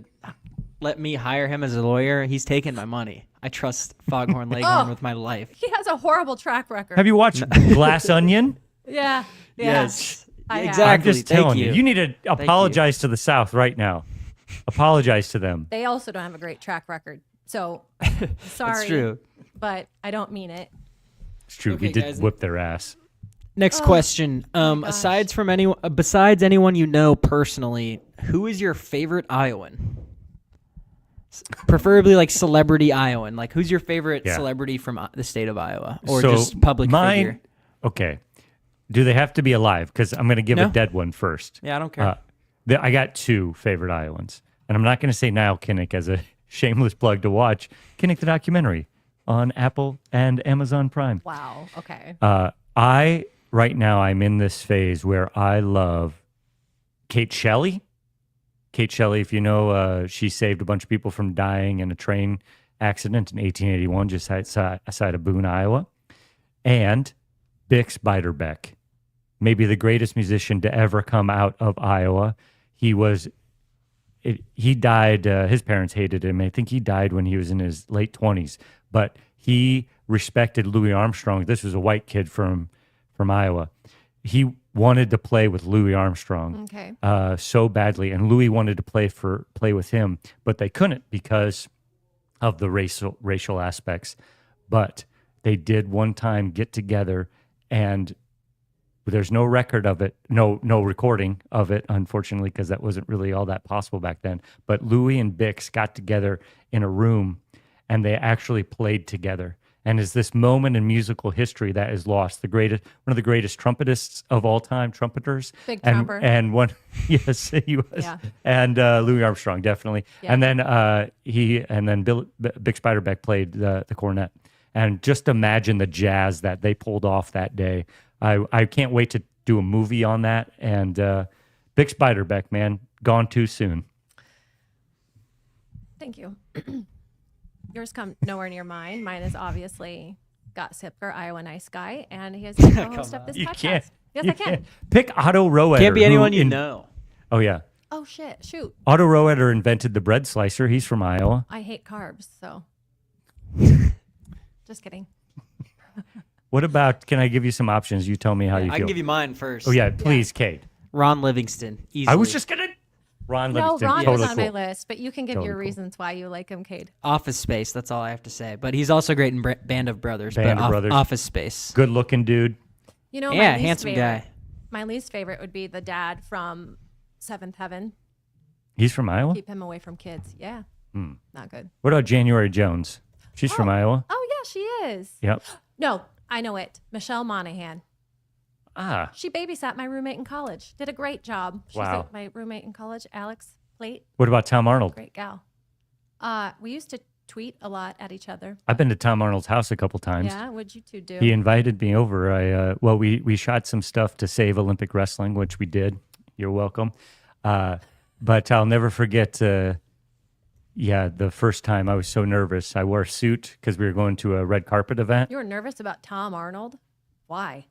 let me hire him as a lawyer, he's taking my money. I trust Foghorn Leghorn with my life. He has a horrible track record. Have you watched Glass Onion? Yeah. Yes. I have. Exactly. I'm just Thank telling you. you. You need to apologize to the South right now. Apologize to them. They also don't have a great track record. So, sorry. It's true. But I don't mean it. It's true. Okay, We did guys. whip their ass. Next question. Besides anyone you know personally, who is your favorite Iowan? Preferably like celebrity Iowan. Like who's your favorite Yeah. celebrity from the state of Iowa, or So just public figure? Okay. Do they have to be alive? Because I'm going to give No. a dead one first. Yeah, I don't care. I got two favorite Iowans. And I'm not going to say Niall Kinnick as a shameless plug to watch Kinnick the documentary on Apple and Amazon Prime. Wow. Okay. Right now, I'm in this phase where I love Kate Shelley. Kate Shelley, if you know, she saved a bunch of people from dying in a train accident in 1881 just outside of Boone, Iowa. And Bix Beiderbecke, maybe the greatest musician to ever come out of Iowa. He died, his parents hated him. I think he died when he was in his late 20s. But he respected Louis Armstrong. This was a white kid from Iowa. He wanted to play with Louis Armstrong so badly, and Louis wanted to play with him, but they couldn't because of the racial aspects. But they did one time get together, and there's no record of it, no recording of it, unfortunately, because that wasn't really all that possible back then. But Louis and Bix got together in a room, and they actually played together. And is this moment in musical history that is lost. One of the greatest trumpetists of all time, trumpeters. Big and, trumper. And one, yes, he was. Yeah. And Louis Armstrong, definitely. Yeah. And then Bix Beiderbecke played the cornet. And just imagine the jazz that they pulled off that day. I can't wait to do a movie on that. And Bix Beiderbecke, man, gone too soon. Thank you. Yours come nowhere near mine. Mine is obviously Scott Siepker, Iowa nice guy, and he is the co-host of this You podcast. can't. Yes, I can. Pick Otto Roeder. Can't be anyone who you know. Oh, yeah. Oh, shit. Shoot. Otto Roeder invented the bread slicer. He's from Iowa. I hate carbs, so. Just kidding. What about, can I give you some options? You tell me how you I feel. can give you mine first. Oh, yeah, please, Kate. Ron Livingston. Easily. I was just going to. Ron No, Livingston. Ron was totally on cool. my list, but you can give Totally your cool. reasons why you like him, Cade. Office Space. That's all I have to say. But he's also great in Band of Brothers. Band but of Brothers. Office Space. Good looking dude. You know, Yeah, my least handsome favorite, guy. My least favorite would be the dad from Seventh Heaven. He's from Iowa? Keep him away from kids. Yeah. Not good. What about January Jones? She's from Iowa. Oh, yeah, she is. Yep. No, I know it. Michelle Monaghan. Ah, She babysat my roommate in college. Did a great job. She's Wow. like my roommate in college, Alex Plate. what about Tom Arnold? Great gal. We used to tweet a lot at each other. I've been to Tom Arnold's house a couple times. Yeah, what'd you two do? He invited me over. We shot some stuff to save Olympic wrestling, which we did. You're welcome. But I'll never forget. The first time I was so nervous. I wore a suit because we were going to a red carpet event. You were nervous about Tom Arnold? Why?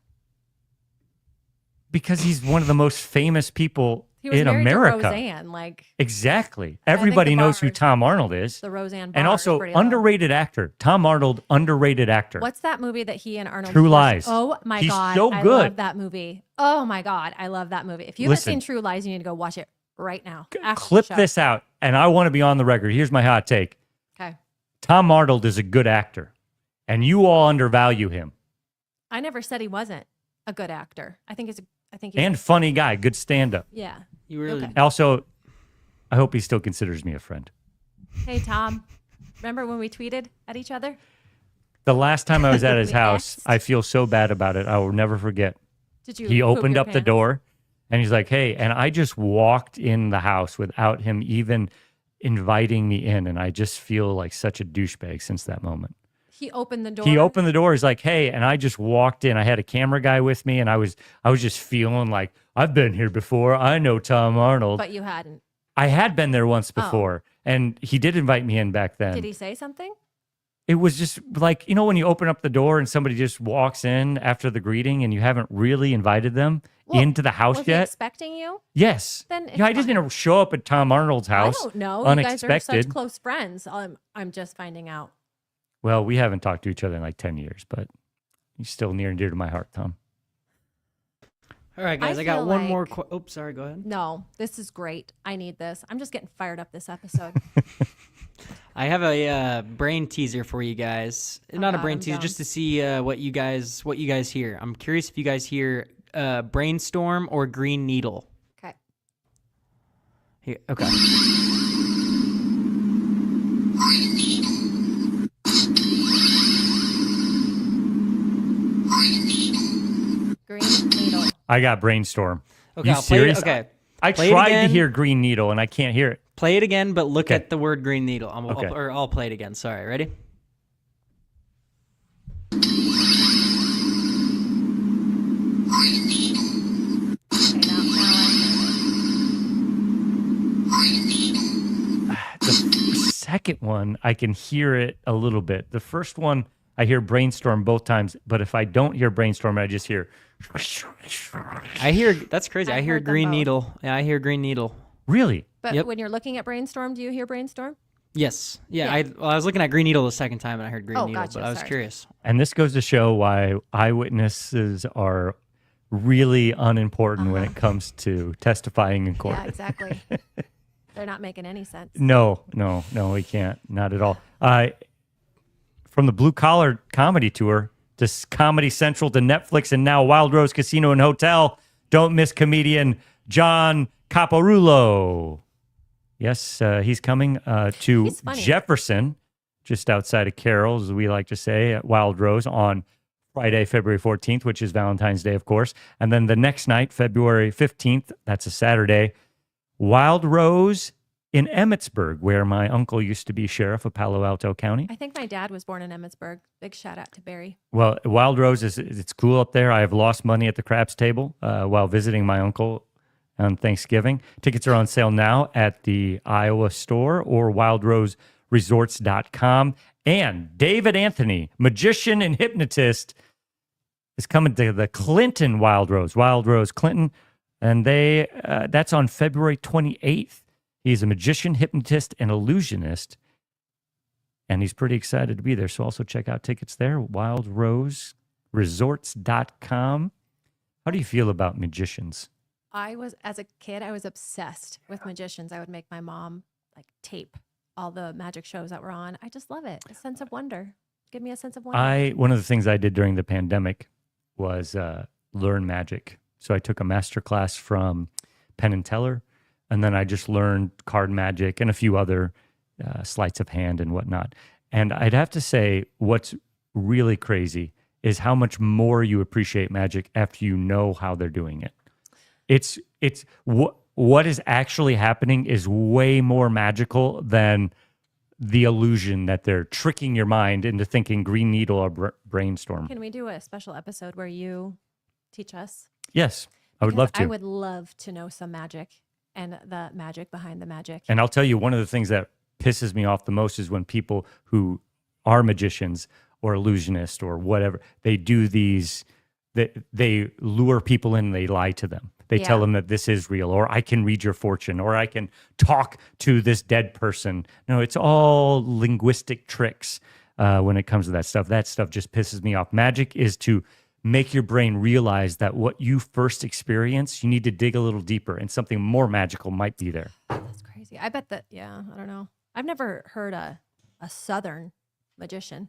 Because he's one of the most famous people He was in married America. to Roseanne, like Exactly. Everybody the knows who bars- Tom Arnold is. the Roseanne bar And is also pretty low. underrated actor. Tom Arnold, underrated actor. What's that movie that he and Arnold True first- Lies. Oh my He's god, so I good. love that movie. Oh my god, I love that movie. If you haven't Listen. seen True Lies, you need to go watch it right now. after the Clip show. this out, and I want to be on the record. Here's my hot take. Okay. Tom Arnold is a good actor, and you all undervalue him. I never said he wasn't a good actor. I think he's And funny guy, good stand-up. yeah. You really. Okay. Also, I hope he still considers me a friend. Hey Tom, remember when we tweeted at each other? The last time I was at his We house, X'd. I feel so bad about it. I will never forget. Did you? He poop opened your up the pants? door, and he's like, hey, and I just walked in the house without him even inviting me in, and I just feel like such a douchebag since that moment. He opened the door. He opened the door. He's like, "Hey," and I just walked in. I had a camera guy with me, and I was just feeling like I've been here before. I know Tom Arnold. but you hadn't. I had been there once Oh. before, and he did invite me in back then. Did he say something? It was just like, you know, when you open up the door and somebody just walks in after the greeting, and you haven't really invited them Well, into the house Was he yet. expecting you? Yes. Then it's Yeah, I just fine. didn't show up at Tom Arnold's house. I don't know. Unexpected. You guys are such close friends. I'm just finding out. Well, we haven't talked to each other in like 10 years, but he's still near and dear to my heart, Tom. All right, guys. I got feel one more. like- Oops, sorry. Go ahead. No, this is great. I need this. I'm just getting fired up this episode. I have a brain teaser for you guys. Not a God, brain I'm teaser, down. just to see what you guys hear. I'm curious if you guys hear brainstorm or green needle. Okay. Here, okay. Green needle. I got brainstorm. Okay, You I'll play it. serious? Okay. I Play it tried to again. hear Green Needle, and I can't hear it. Play it again, but look Okay. at the word green needle. Okay. I'll play it again. Sorry. Ready? Okay, The second one, I can hear it a little bit. The first one, I hear brainstorm both times, but if I don't hear brainstorm, I just hear. I hear. That's crazy. I I hear heard them green both. needle. Yeah, I hear green needle. Really? But Yep. when you're looking at brainstorm, do you hear brainstorm? Yes. Yeah. Yeah. I was looking at green needle the second time, and I heard green Oh, needle, gotcha, but I was sorry. curious. And this goes to show why eyewitnesses are really unimportant when it comes to testifying in court. Yeah, exactly. They're not making any sense. No, we can't. Not at all. From the Blue Collar Comedy Tour to Comedy Central to Netflix and now Wild Rose Casino and Hotel, don't miss comedian John Caparulo. Yes, he's coming to He's funny. Jefferson, just outside of Carroll, as we like to say, at Wild Rose on Friday, February 14th, which is Valentine's Day, of course. And then the next night, February 15th, that's a Saturday, Wild Rose in Emmitsburg, where my uncle used to be sheriff of Palo Alto County. I think my dad was born in Emmitsburg. Big shout out to Barry. Well, Wild Rose it's cool up there. I have lost money at the craps table while visiting my uncle on Thanksgiving. Tickets are on sale now at the Iowa store or wildroseresorts.com. And David Anthony, magician and hypnotist, is coming to the Clinton Wild Rose Clinton, and that's on February 28th. He's a magician, hypnotist, and illusionist, and he's pretty excited to be there. So also check out tickets there, wildroseresorts.com. How do you feel about magicians? As a kid, I was obsessed with magicians. I would make my mom like tape all the magic shows that were on. I just love it. A sense of wonder. Give me a sense of wonder. One of the things I did during the pandemic was learn magic. So I took a master class from Penn and Teller, and then I just learned card magic and a few other sleights of hand and whatnot. And I'd have to say what's really crazy is how much more you appreciate magic after you know how they're doing it. It's what is actually happening is way more magical than the illusion that they're tricking your mind into thinking green needle or brainstorm. Can we do a special episode where you teach us? Yes, I would love to. I would love to know some magic and the magic behind the magic. And I'll tell you, one of the things that pisses me off the most is when people who are magicians or illusionists or whatever, they do these, they lure people in, they lie to them. They tell them that this is real, or I can read your fortune, or I can talk to this dead person. No, it's all linguistic tricks when it comes to that stuff. That stuff just pisses me off. Magic is to make your brain realize that what you first experience, you need to dig a little deeper, and something more magical might be there. That's crazy. I bet that, I don't know. I've never heard a Southern magician.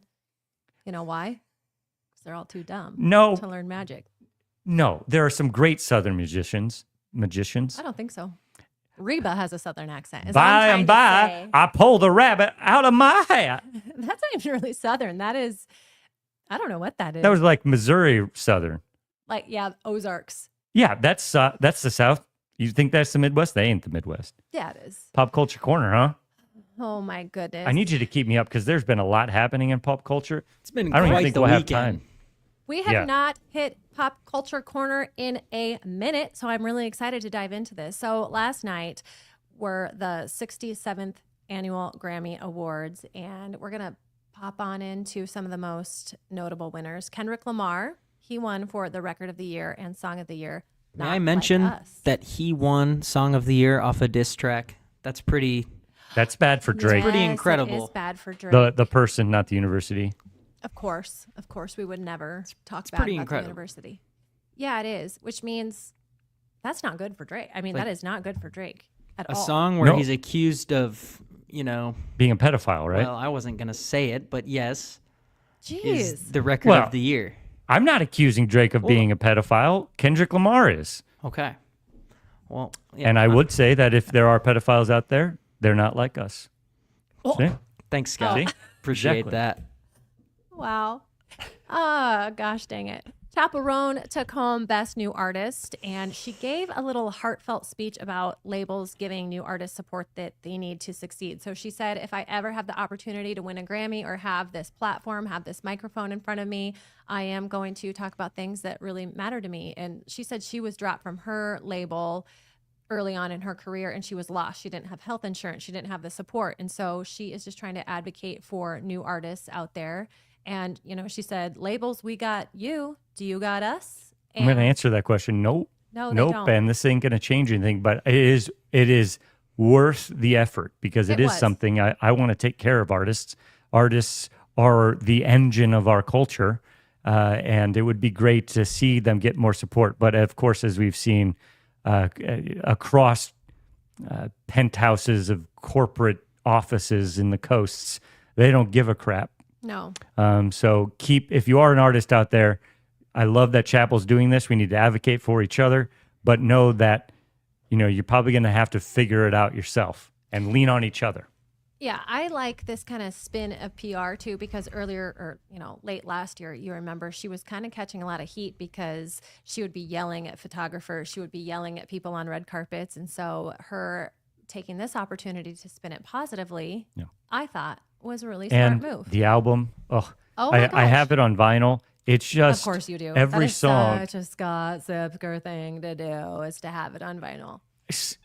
You know why? Because they're all too dumb to learn magic. No, there are some great Southern magicians. I don't think so. Reba has a Southern accent. By and by, I pull the rabbit out of my hat. That's not even really Southern. That is, I don't know what that is. That was like Missouri Southern. Like, Ozarks. Yeah, that's the South. You think that's the Midwest? They ain't the Midwest. Yeah, it is. Pop culture corner, huh? Oh my goodness. I need you to keep me up because there's been a lot happening in pop culture. It's been I don't quite even think the we'll weekend. have time. We have not hit pop culture corner in a minute, so I'm really excited to dive into this. So last night were the 67th annual Grammy Awards, and we're going to pop on into some of the most notable winners. Kendrick Lamar, he won for the Record of the Year and Song of the Year. May I mention that he won Song of the Year off a diss track? That's pretty... That's bad for Drake. Pretty incredible. It is bad for Drake. The person, not the university. Of course, we would never talk bad pretty about incredible. the university. Yeah, it is, which means that's not good for Drake. I mean, that is not good for Drake at all. A song where he's accused of, being a pedophile, right? Well, I wasn't going to say it, but yes. Jeez. Is the Record of the Year. I'm not accusing Drake of being a pedophile. Kendrick Lamar is. Okay. Well, yeah, and I would say that if there are pedophiles out there, they're not like us. Oh. See? Thanks, Scott. See? Appreciate Exactly. that. Wow. Oh, gosh dang it. Chaperone took home Best New Artist, and she gave a little heartfelt speech about labels giving new artists support that they need to succeed. So she said, if I ever have the opportunity to win a Grammy or have this platform, have this microphone in front of me, I am going to talk about things that really matter to me. And she said she was dropped from her label early on in her career, and she was lost. She didn't have health insurance. She didn't have the support. And so she is just trying to advocate for new artists out there. And, she said, labels, we got you. Do you got us? And I'm going to answer that question. Nope. No, they nope. don't. And this ain't going to change anything, but it is worth the effort because it is something I want to take care of artists. Artists are the engine of our culture. And it would be great to see them get more support. But of course, as we've seen across penthouses of corporate offices in the coasts, they don't give a crap. No. So if you are an artist out there, I love that Chapel's doing this. We need to advocate for each other, but know that, you're probably going to have to figure it out yourself and lean on each other. Yeah, I like this kind of spin of PR too, because late last year, you remember she was kind of catching a lot of heat because she would be yelling at photographers. She would be yelling at people on red carpets. And so her taking this opportunity to spin it positively, I thought was a really smart move. The album, my I have it on vinyl. It's just, of course you do. Every that is song. Such a Scott Siepker thing to do is to have it on vinyl.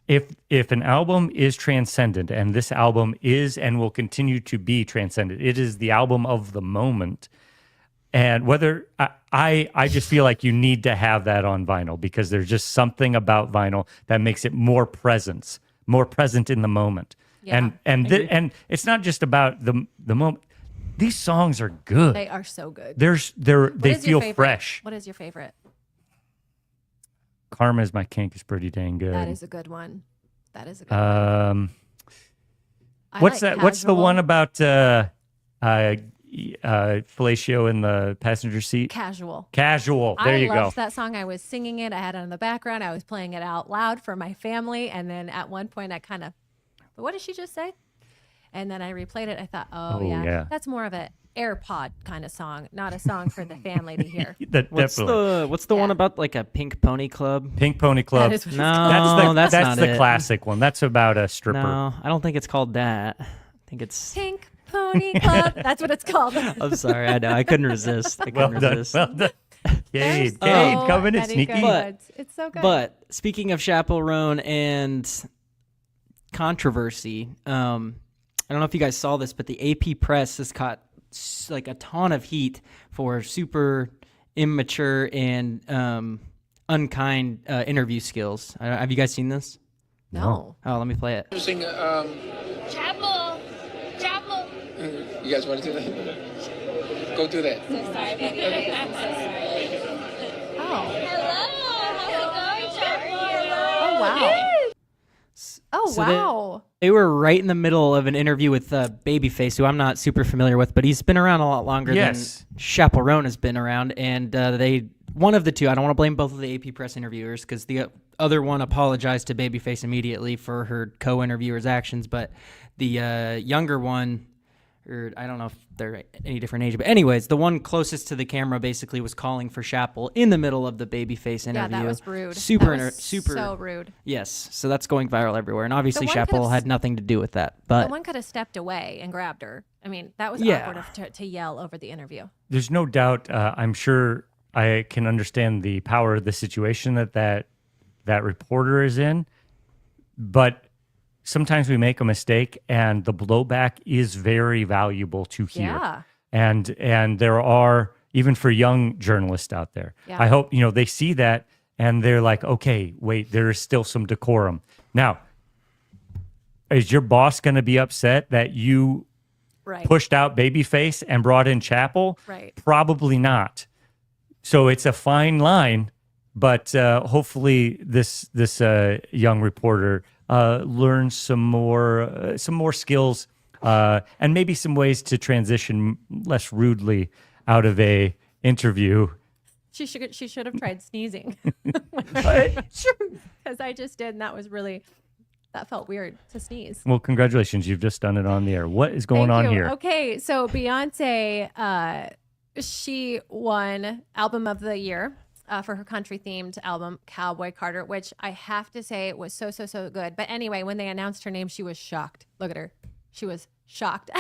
If an album is transcendent, and this album is and will continue to be transcendent, it is the album of the moment. And whether I just feel like you need to have that on vinyl because there's just something about vinyl that makes it more present in the moment. Yeah, And it's not just about the moment. These songs are good. They are so good. They feel fresh. What is your favorite? Karma's My Kink is pretty dang good. That is a good one. One. What's that? What's the one about fellatio in the passenger seat? Casual. There you go. I loved that song. I was singing it. I had it in the background. I was playing it out loud for my family. And then at one point I kind of, what did she just say? And then I replayed it. I thought, oh yeah, that's more of an AirPod kind of song, not a song for the family to hear. What's the one about like a Pink Pony Club? Pink Pony Club. That is what that's that's not the it. classic one. That's about a stripper. No, I don't think it's called that. I think it's Pink Pony Club. That's what it's called. I'm sorry. I know. I couldn't resist. Well done. Cade coming in sneaky. It's so good. But speaking of Chaperone and controversy, I don't know if you guys saw this, but the AP press has caught like a ton of heat for super immature and unkind interview skills. Have you guys seen this? No. Oh, let me play it. Interesting. Chapel. You guys want to do that? Go do that. So sorry, baby. I'm so sorry. Oh. Hello. How's it going, Chapel? Oh, wow. Oh, So wow. They were right in the middle of an interview with Babyface, who I'm not super familiar with, but he's been around a lot longer than Chaperone has been around. And one of the two, I don't want to blame both of the AP press interviewers because the other one apologized to Babyface immediately for her co-interviewer's actions, but the younger one, or I don't know if they're any different age, but anyways, the one closest to the camera basically was calling for Chappell in the middle of the Babyface interview. Yeah, that was rude. Super so rude. Yes, so that's going viral everywhere, and obviously one Chappell had nothing to do with that. But one could have stepped away and grabbed her. I mean, that was awkward to yell over the interview. There's no doubt. I'm sure I can understand the power of the situation that reporter is in, but sometimes we make a mistake and the blowback is very valuable to hear. Yeah. And there are, even for young journalists out there, I hope, they see that and they're like, okay, wait, there is still some decorum. Now, is your boss going to be upset that you pushed out Babyface and brought in Chappell? Right. Probably not. So it's a fine line, but hopefully this young reporter learn some more skills and maybe some ways to transition less rudely out of a interview. She should have tried sneezing. Because I just did, and that felt weird to sneeze. Well, congratulations. You've just done it on the air. What is going on here? Okay, so Beyonce, she won Album of the Year for her country-themed album, Cowboy Carter, which I have to say was so good. But anyway, when they announced her name, she was shocked. Look at her. She was shocked.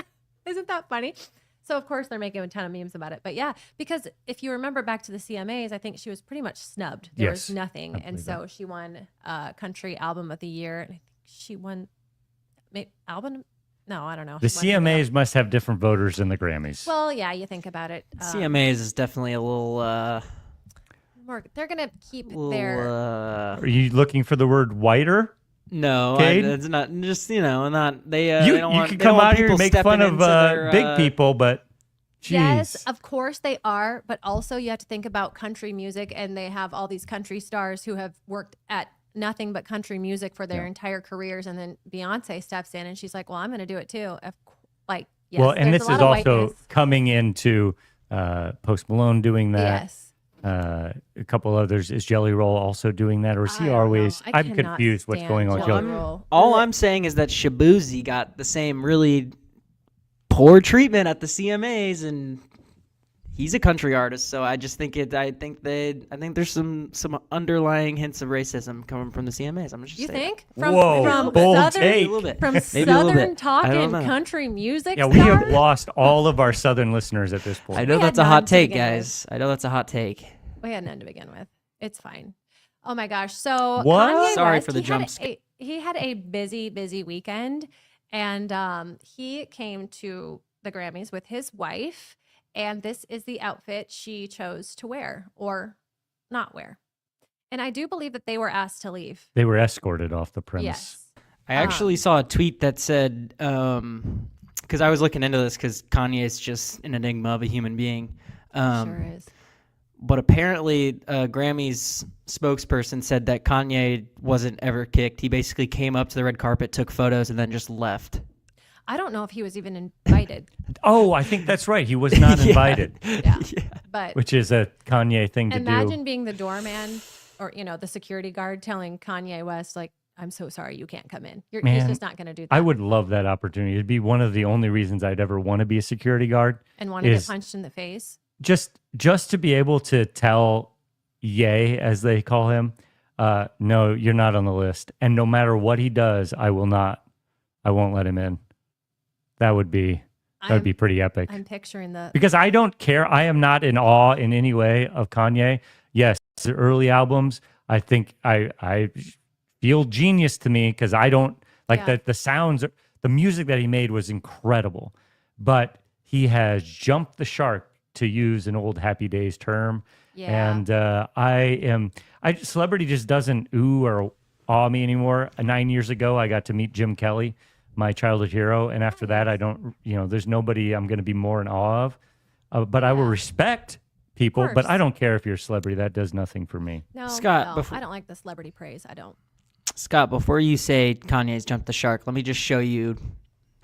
Isn't that funny? So, of course, they're making a ton of memes about it. But yeah, because if you remember back to the CMAs, I think she was pretty much snubbed. There was nothing. And so she won Country Album of the Year. And I think she won album. No, I don't know. The CMAs must have different voters than the Grammys. Well, yeah, you think about it. CMAs is definitely a little... they're going to keep their... Are you looking for the word whiter? No, it's not. Just not they. You they don't want, can they don't come want out here and people make stepping fun of into their, big people, but geez. Yes, of course they are. But also you have to think about country music, and they have all these country stars who have worked at nothing but country music for their entire careers, and then Beyonce steps in and she's like, "Well, I'm going to do it too." Yes, well, and this is also whiteness. coming into Post Malone doing that. Yes. A couple others. Is Jelly Roll also doing that, or is he always? I'm confused what's going on. Jelly Roll. All I'm saying is that Shabuzi got the same really poor treatment at the CMAs, and he's a country artist. So I just think I think there's some underlying hints of racism coming from the CMAs. I'm just you saying. think from bold Southern, take. A little bit. from Maybe a little Southern bit. talking country music. Yeah, we have lost all of our Southern listeners at this point. I know We had that's a none hot to take, begin guys. I know that's a hot take. We had none to begin with. It's fine. Oh my gosh. So What? Kanye Sorry West, for the he jump had scare. he had a busy weekend, and he came to the Grammys with his wife, And this is the outfit she chose to wear or not wear. And I do believe that they were asked to leave. They were escorted off the premise. Yes. I actually saw a tweet that said, because I was looking into this because Kanye is just an enigma of a human being. Sure is. But apparently, Grammys spokesperson said that Kanye wasn't ever kicked. He basically came up to the red carpet, took photos, and then just left. I don't know if he was even invited. Oh, I think that's right. He was not invited, Yeah. But which is a Kanye thing to do. imagine being the doorman or, the security guard telling Kanye West, like, I'm so sorry, you can't come in. He's Man, just not going to do that. I would love that opportunity. It'd be one of the only reasons I'd ever want to be a security guard. And want to get punched in the face. Just to be able to tell Ye, as they call him, no, you're not on the list. And no matter what he does, I won't let him in. That would be pretty epic. I'm picturing because I don't care. I am not in awe in any way of Kanye. Yes, the early albums, I think I feel genius to me because I don't like that. The sounds, the music that he made was incredible, but he has jumped the shark, to use an old Happy Days term. Yeah. And celebrity just doesn't ooh or awe me anymore. 9 years ago, I got to meet Jim Kelly, my childhood hero. And after that, I don't, there's nobody I'm going to be more in awe of. But I will respect people, but I don't care if you're a celebrity. That does nothing for me. No, Scott, no, I don't like the celebrity praise. I don't. Scott, before you say Kanye's jumped the shark, let me just show you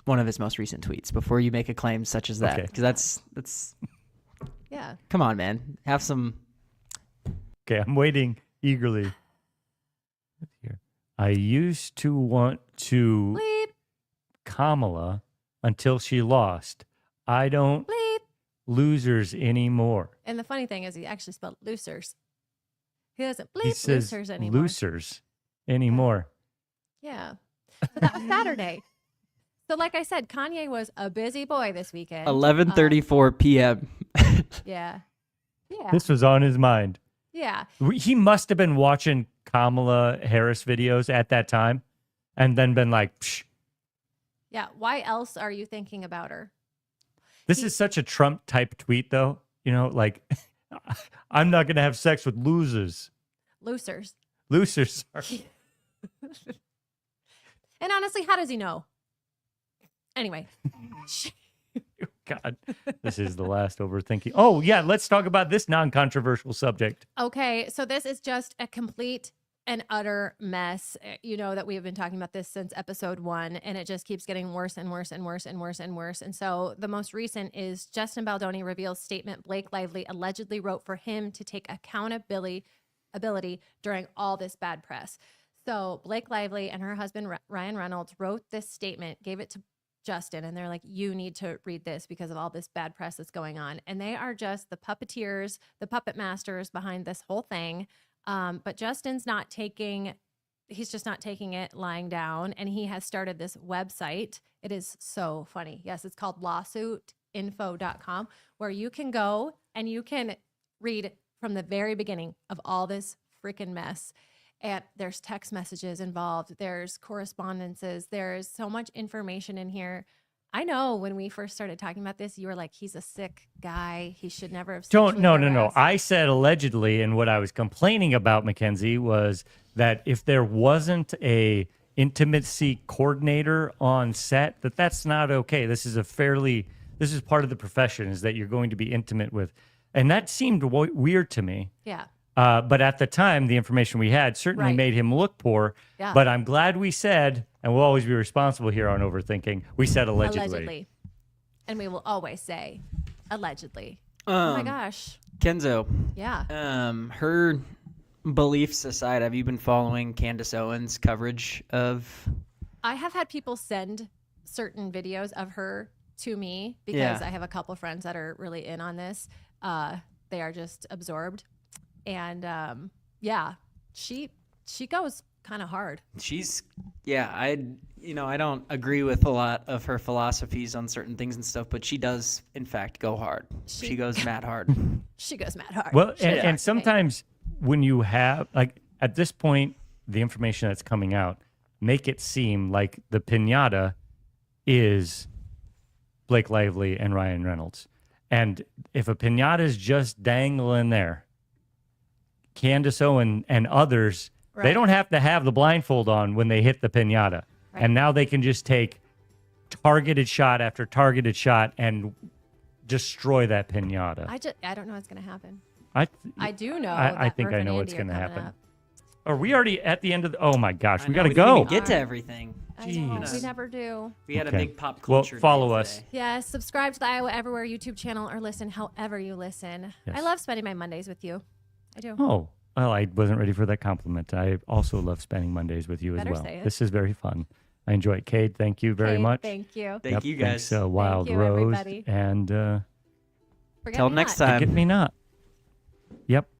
one of his most recent tweets before you make a claim such as that. Because that's Yeah. Come on, man. Have some. Okay, I'm waiting eagerly. Here. I used to want to Bleep. Kamala until she lost. I don't Bleep. losers anymore. And the funny thing is, he actually spelled losers. He doesn't He bleep says losers anymore. losers anymore. Yeah. So that was Saturday. So like I said, Kanye was a busy boy this weekend. 11:34 p.m. Yeah. Yeah. This was on his mind. Yeah. He must have been watching Kamala Harris videos at that time and then been like, psh. Yeah. Why else are you thinking about her? This is such a Trump type tweet, though. Like, I'm not going to have sex with losers. Losers. Losers. And honestly, how does he know? Anyway. God, this is the last overthinking. Oh, yeah, let's talk about this non-controversial subject. Okay, so this is just a complete and utter mess. You know that we have been talking about this since episode 1, and it just keeps getting worse and worse and worse and worse and worse. And so the most recent is Justin Baldoni reveals statement Blake Lively allegedly wrote for him to take accountability during all this bad press. So Blake Lively and her husband Ryan Reynolds wrote this statement, gave it to Justin, and they're like, you need to read this because of all this bad press that's going on. And they are just the puppeteers, the puppet masters behind this whole thing. But Justin's not taking it lying down, and he has started this website. It is so funny. Yes, it's called lawsuitinfo.com, where you can go and you can read from the very beginning of all this freaking mess. And there's text messages involved. There's correspondences. There's so much information in here. I know when we first started talking about this, you were like, he's a sick guy. He should never have. No. I said allegedly, and what I was complaining about, Mackenzie, was that if there wasn't a intimacy coordinator on set, that's not okay. This is part of the profession, is that you're going to be intimate with. And that seemed weird to me. Yeah. But at the time, the information we had certainly made him look poor. Yeah. But I'm glad we said, and we'll always be responsible here on Overthinking, we said allegedly. And we will always say allegedly. Oh my gosh. Kenzo. Yeah. Her beliefs aside, have you been following Candace Owens' coverage of... I have had people send certain videos of her to me because I have a couple friends that are really in on this. They are just absorbed. And she goes kind of hard. I don't agree with a lot of her philosophies on certain things and stuff, but she does in fact go hard. She goes mad hard. She goes mad hard. Well, and sometimes when you have, like, at this point, the information that's coming out make it seem like the piñata is Blake Lively and Ryan Reynolds. And if a pinata is just dangling there, Candace Owen and others, they Right. don't have to have the blindfold on when they hit the pinata. Right. And now they can just take targeted shot after targeted shot and destroy that pinata. I don't know what's going to happen. I do know. I that think Murph I and know what's Andy are going to coming happen. up. Are we already at the end of the... Oh, my gosh. I We know, got to didn't go. even get to everything. I know, Jeez. we never do. We had Okay. a big pop Well, culture. day follow us. today. Yeah, subscribe to the Iowa Everywhere YouTube channel or listen however you listen. Yes. I love spending my Mondays with you. I do. Oh, well, I wasn't ready for that compliment. I also love spending Mondays with you Better as well. say it. This is very fun. I enjoy it. Cade, thank you very Okay, much. Thank you. Thank you guys. Thanks, Wild you, Rose. everybody. And Forget Till me next not. time. Forget Me Not. Yep.